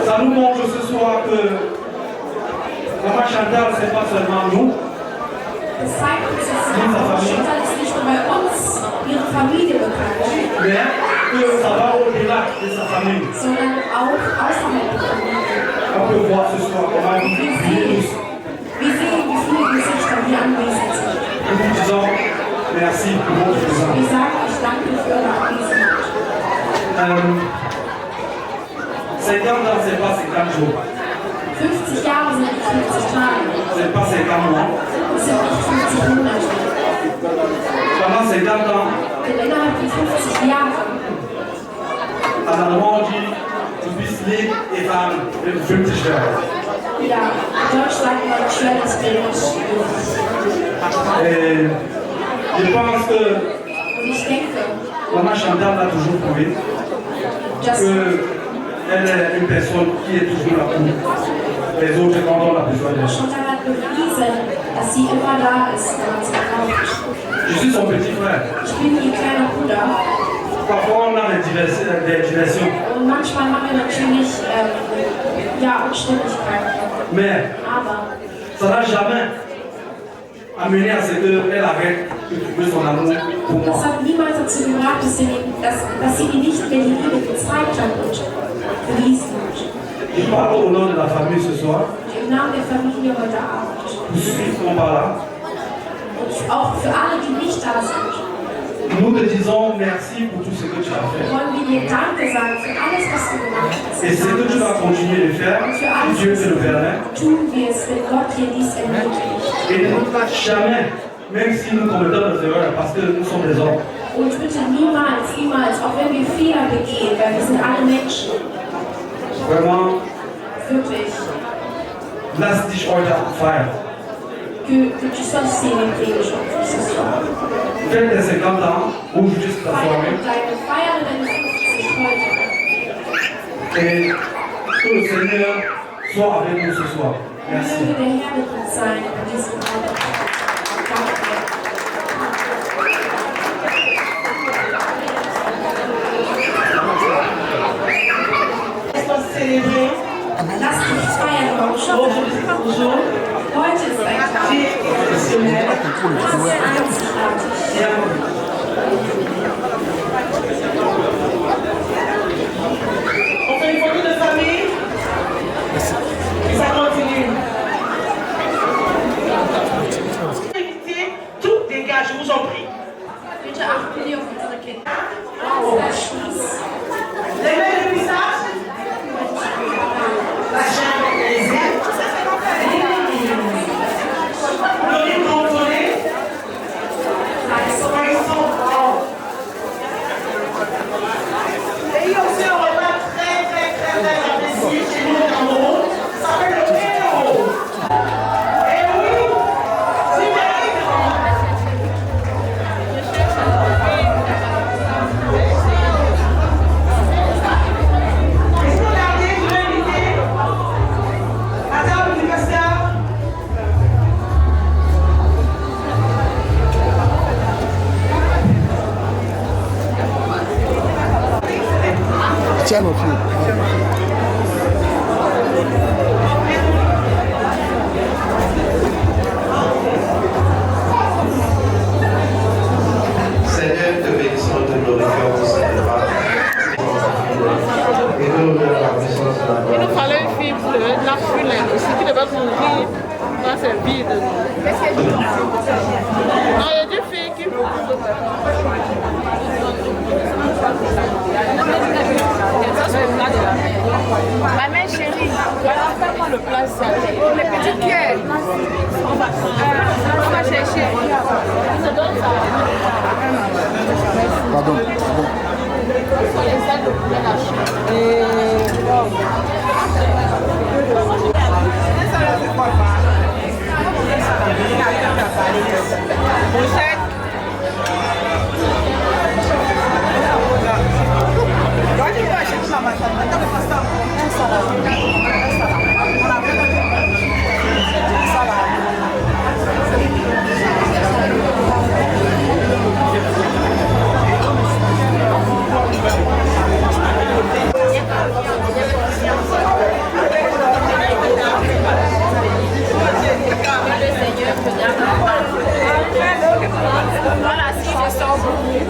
S8: Ça nous montre ce soir que maman Chantal, ce n'est pas seulement nous. Mais que ça va au-delà de sa famille. On peut voir ce soir comment nous vivons tous. Nous vous disons merci pour votre présence. 50 ans, ce n'est pas 50 jours.
S9: 50 Jahre sind nicht 50 Tage.
S8: Ce n'est pas 50 mois.
S9: Es sind nicht 50 Monate.
S8: Pendant 50 ans,
S9: Denn innerhalb von 50 Jahren,
S8: en allemand on dit, du bist lieb et femme de 50 Jahre.
S9: ja, in Deutsch sagt man schweres Bild.
S8: Et je pense que
S9: Und ich denke,
S8: maman Chantal a toujours prouvé
S9: dass
S8: qu'elle est une personne qui est toujours là pour les autres quand on a besoin d'elle.
S9: Chantal hat bewiesen, dass sie immer da ist, wenn man sie braucht.
S8: Je suis son petit frère.
S9: Ich bin ihr kleiner Bruder.
S8: Parfois on a des diversions.
S9: Und manchmal haben wir natürlich ja, Unstimmigkeiten.
S8: Mais
S9: Aber
S8: ça n'a jamais amené à ce qu'elle arrête de trouver son amour pour moi.
S9: das hat niemals dazu gebracht, dass sie die nicht mehr die Liebe gezeigt hat und bewiesen hat.
S8: Je parle au nom de la famille ce soir.
S9: Im Namen der Familie heute Abend.
S8: Pour ceux qui ne sont pas là.
S9: Und auch für alle, die nicht da sind.
S8: Nous te disons merci pour tout ce que tu as fait.
S9: Wollen wir dir Danke sagen für alles, was du gemacht hast.
S8: Et ce que tu vas continuer de faire, si Dieu te le permet.
S9: Tun wir es, wenn Gott dir dies ermöglicht.
S8: Et jamais, même si nous commettons des erreurs, parce que nous sommes des hommes.
S9: Und bitte niemals, niemals, auch wenn wir Fehler begehen, weil wir sind alle Menschen.
S8: Vraiment,
S9: Wirklich.
S8: lass dich heute feiern.
S9: Que tu sois célébré aujourd'hui, ce soir.
S8: Faites tes 50 ans ou juste ta soirée.
S9: Feiere deine 50 heute.
S8: Et que le Seigneur soit avec nous ce soir. Merci.
S9: Möge der Herr mit uns sein an diesem Abend. Danke. Lass uns feiern, bonjour. Heute ist ein Tag. Exceptionnel.
S10: On fait une photo de famille. Et ça continue. Tout dégage, je vous en prie.
S9: Bitte achten wir auf unsere Kinder.
S10: Les mains de visage. La chaîne, les yeux.
S7: c'est vide. Non, il y a des filles qui...
S12: Ma mère chérie, fais-moi le plat ça. Les petites cuillères. On va chercher.
S2: Pardon.
S12: Voilà, si je sors beaucoup.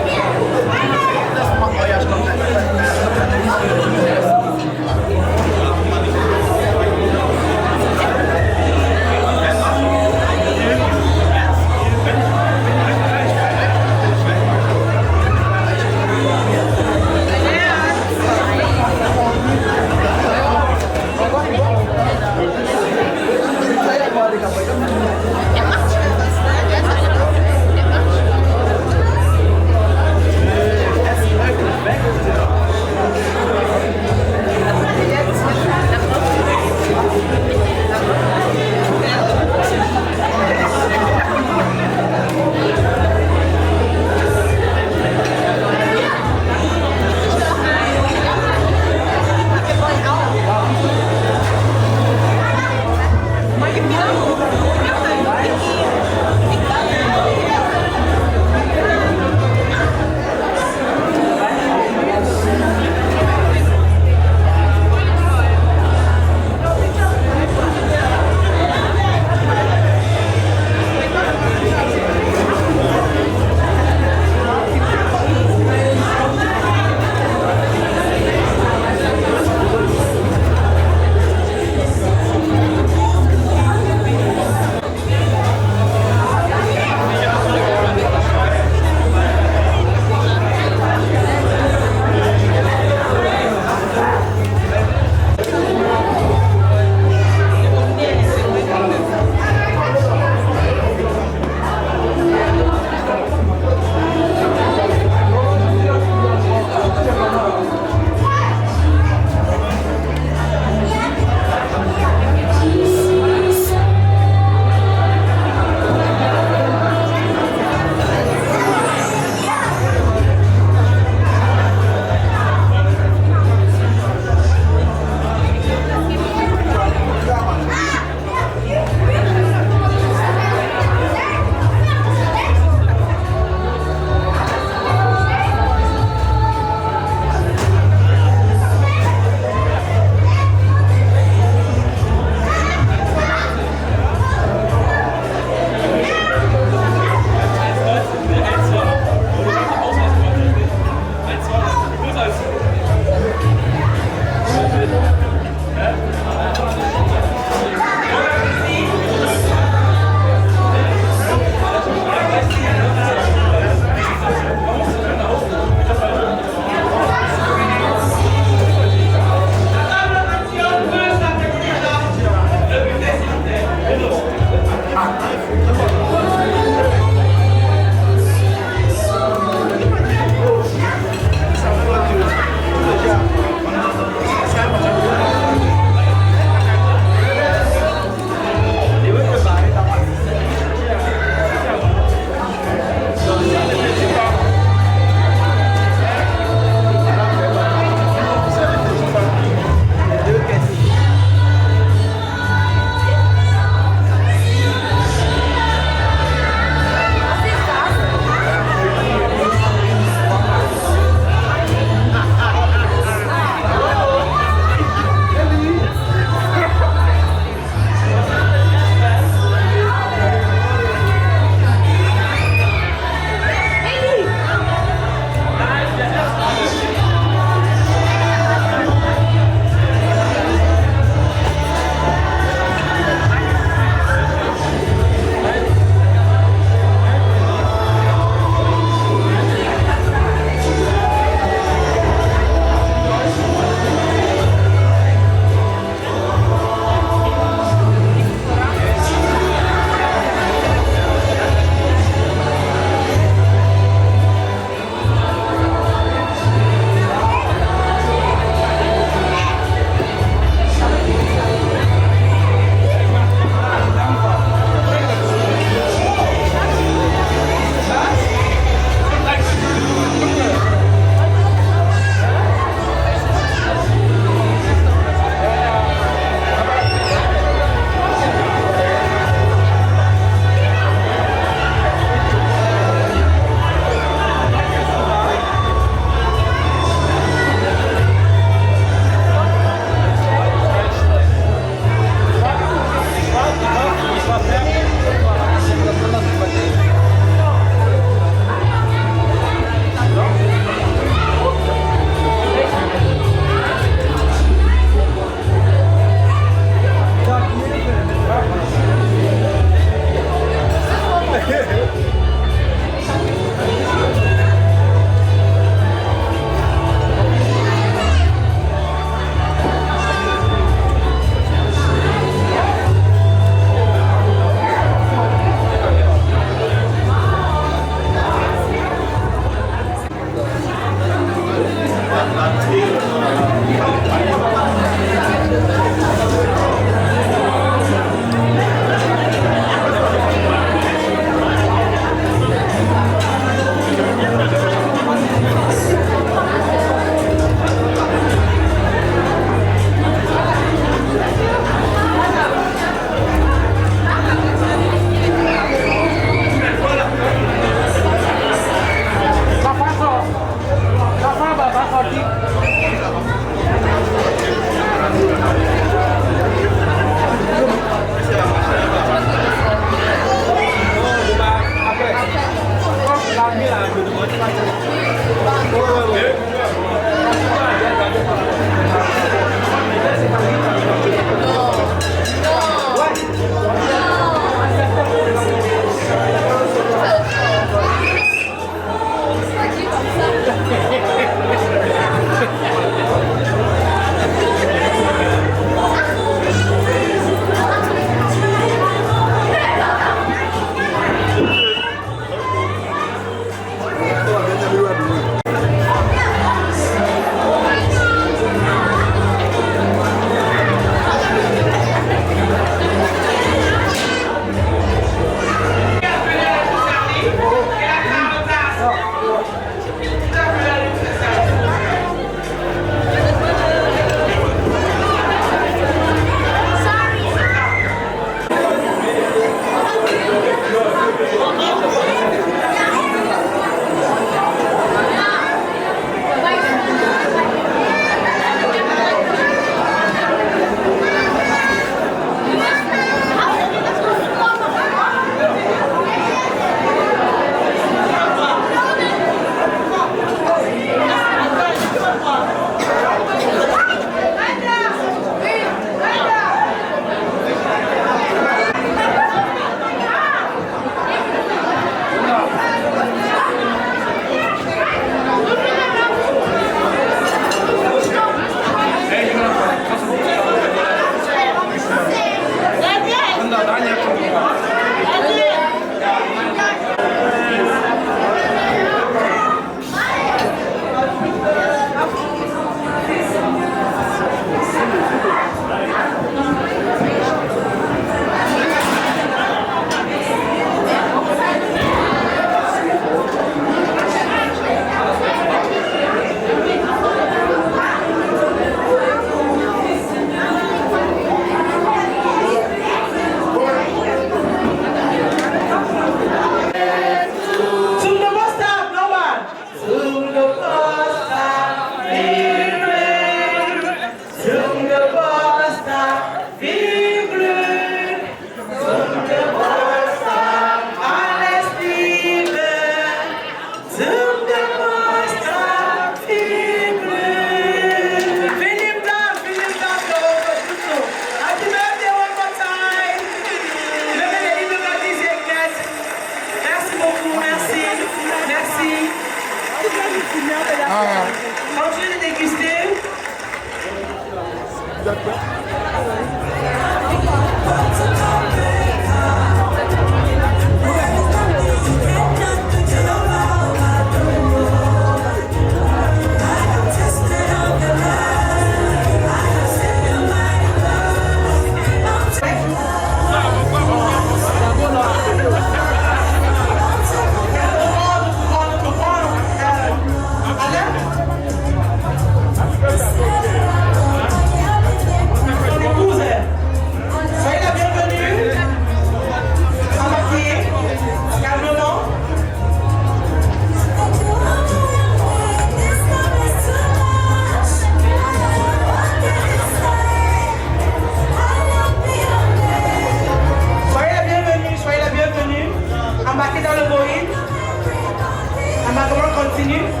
S10: continue.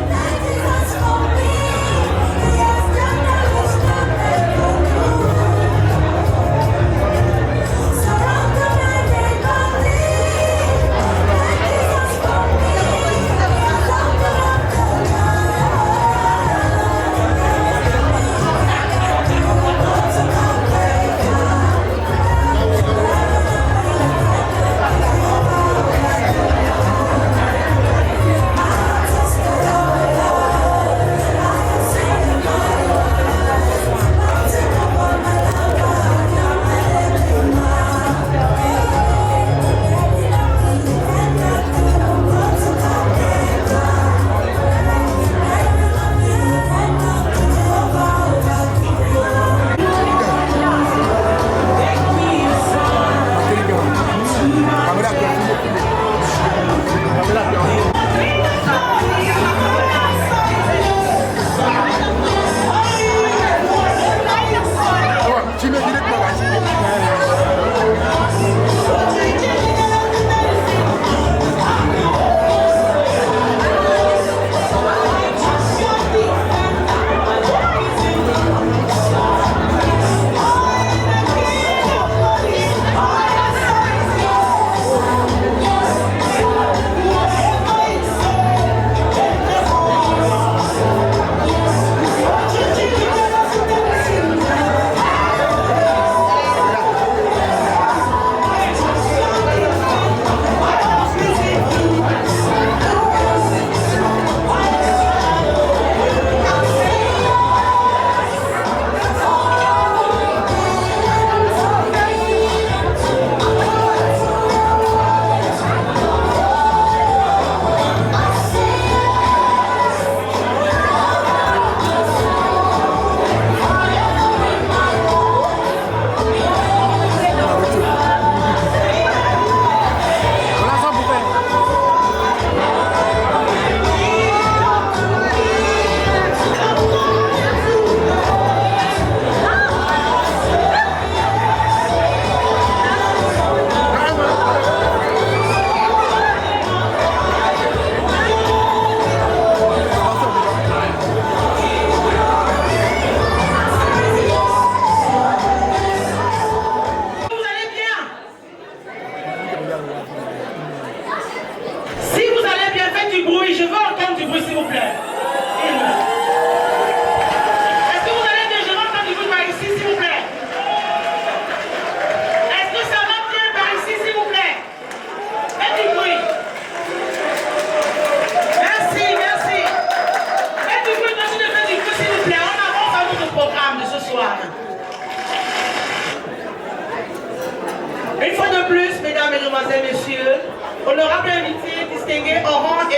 S10: Une fois de plus, mesdames, mesdemoiselles, messieurs, honorables invités, distingués en rang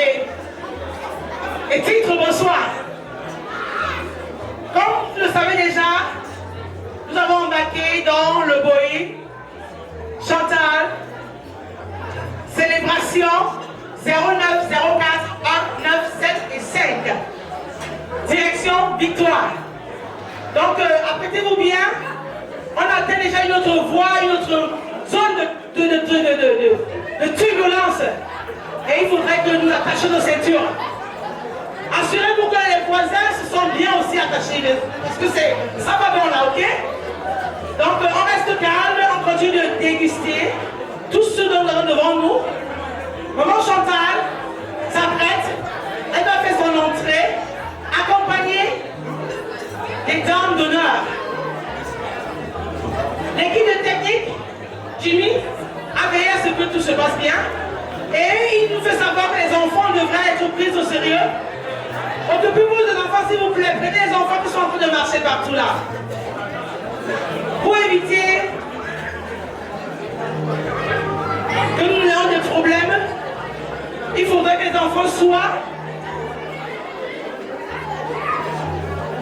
S10: et titre, bonsoir. Comme vous le savez déjà, nous avons embarqué dans le Boï, Chantal, célébration 09 04 1 9 7 et 5. Direction Victoire. Donc, apprêtez-vous bien. On atteint déjà une autre voie, une autre zone de turbulence. Et il faudrait que nous attachions nos ceintures. Assurez-vous que les voisins se sont bien aussi attachés. Parce que ça va bon là, ok? Donc, on reste calme, on continue de déguster tout ce dont nous avons devant nous. Maman Chantal s'apprête, elle va faire son entrée, accompagnée des dames d'honneur. L'équipe de technique, Jimmy, a veillé à ce que tout se passe bien. Et il nous fait savoir que les enfants devraient être pris au sérieux. Occupez-vous des enfants, s'il vous plaît. Prenez les enfants qui sont en train de marcher partout là. Pour éviter que nous ayons des problèmes, il faudrait que les enfants soient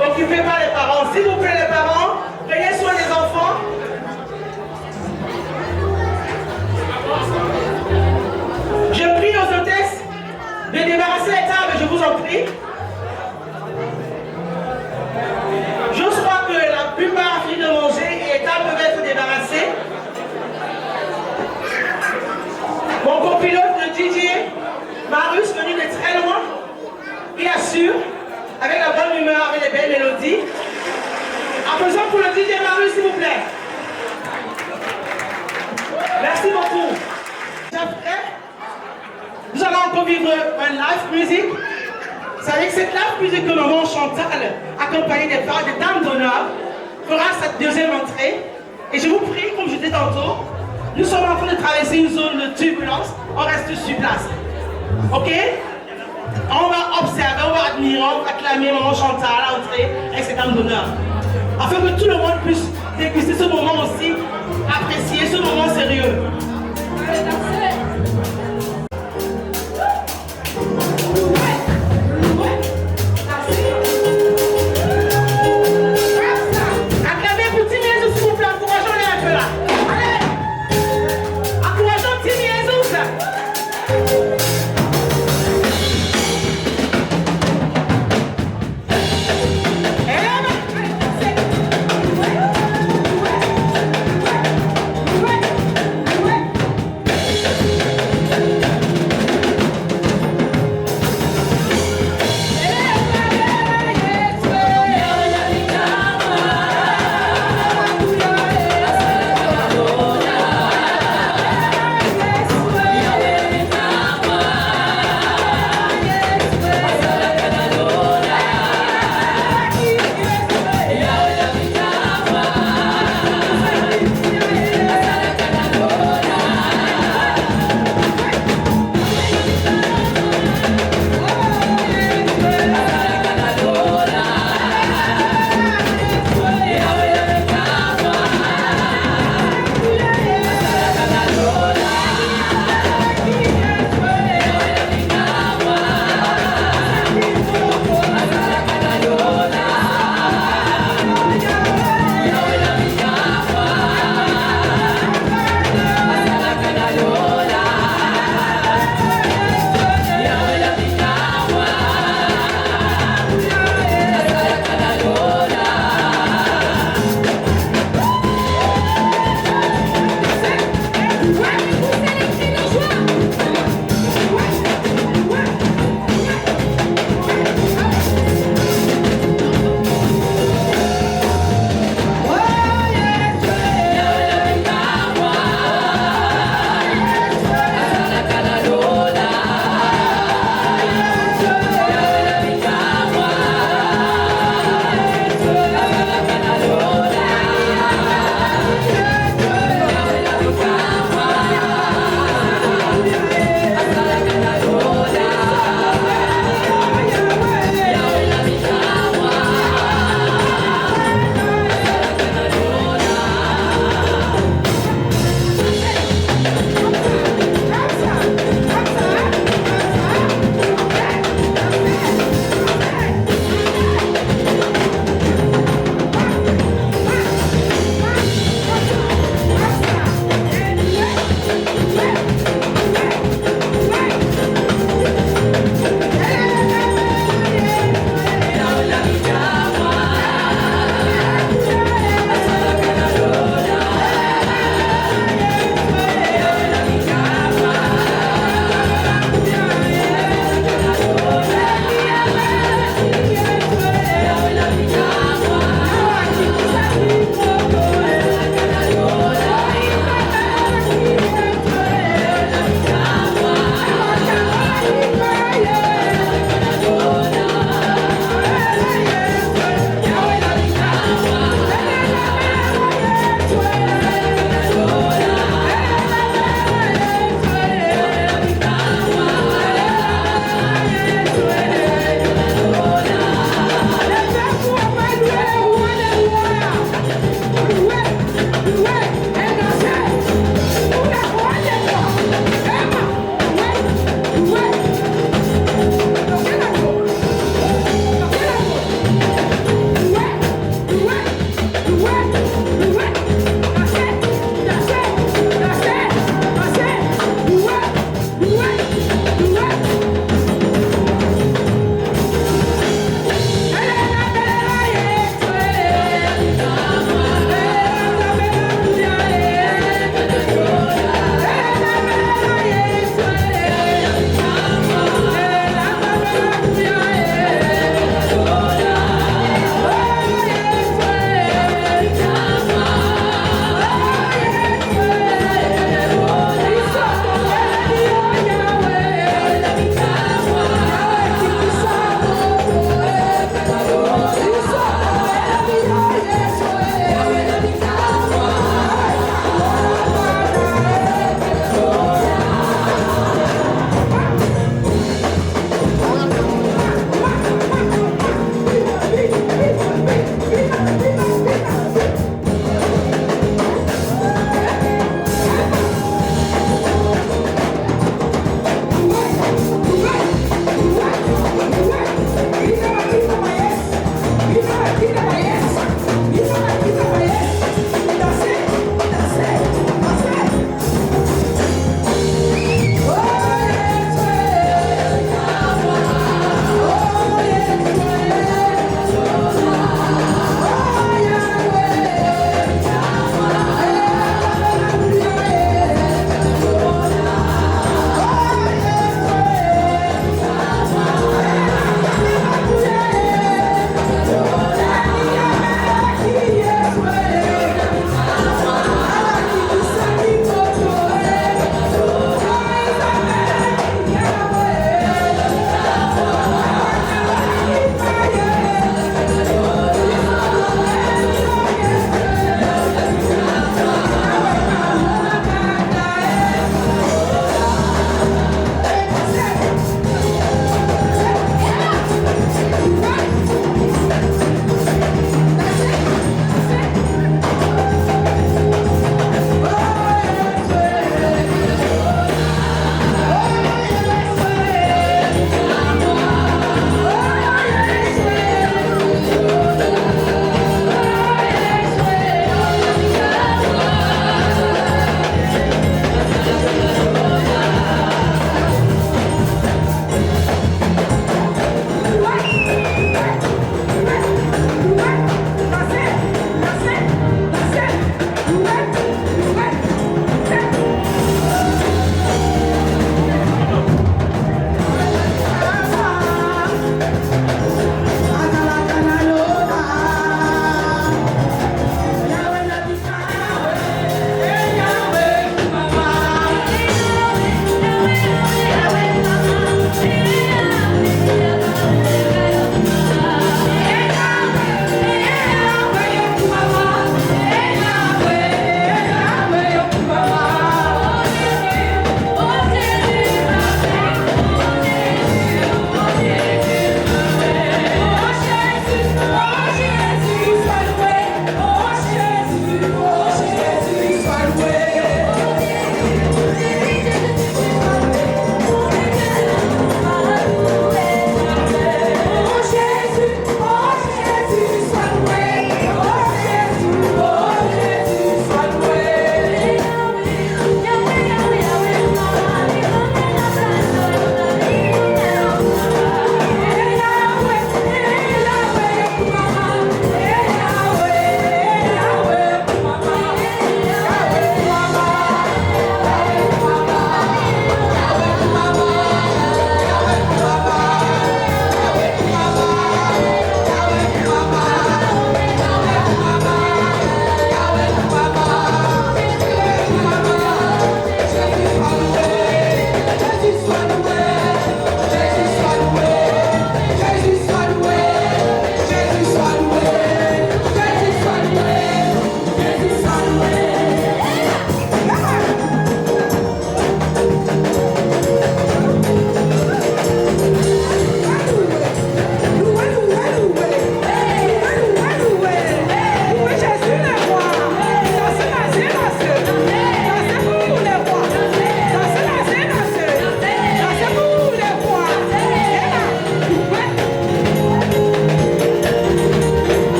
S10: occupés par les parents. S'il vous plaît, les parents, prenez soin des enfants. Je prie aux hôtesses de débarrasser les tables, je vous en prie. Je crois que la plupart a fini de manger et les tables peuvent être débarrassées. Mon copilote de DJ, Marius, venu de très loin, sûr, avec la bonne humeur, avec les belles mélodies. Applaudissements pour le DJ Maru, s'il vous plaît. Merci beaucoup. Nous allons encore vivre un live music. C'est avec cette live music que maman Chantal, accompagnée des dames d'honneur, fera cette deuxième entrée. Et je vous prie, comme je disais tantôt, nous sommes en train de traverser une zone de turbulence. On reste sur place. Ok? On va observer, on va admirer, on va acclamer maman Chantal à l'entrée avec ces dames d'honneur. Afin que tout le monde puisse déguster ce moment aussi, apprécier ce moment sérieux.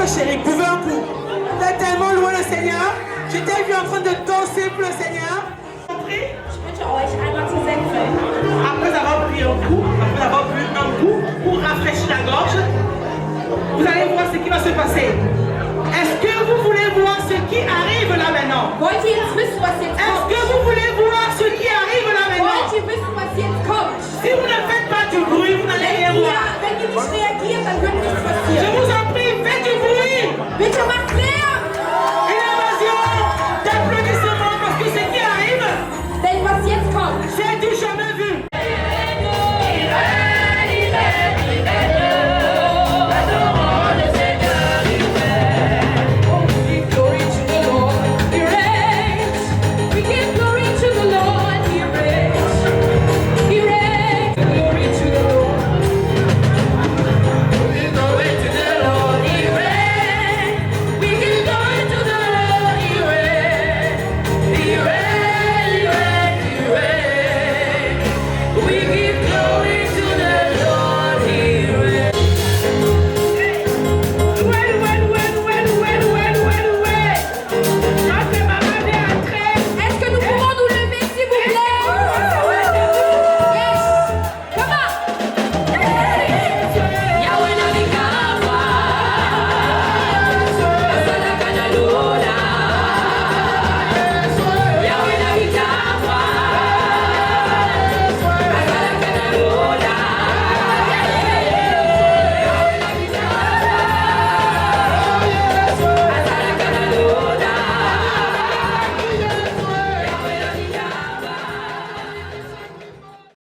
S10: ma chérie, buvez un coup. T'es tellement loin le Seigneur. Je t'ai vu en train de danser pour le Seigneur. Après avoir pris un coup, pour rafraîchir la gorge, vous allez voir ce qui va se passer. Est-ce que vous voulez voir ce qui arrive là maintenant? Est-ce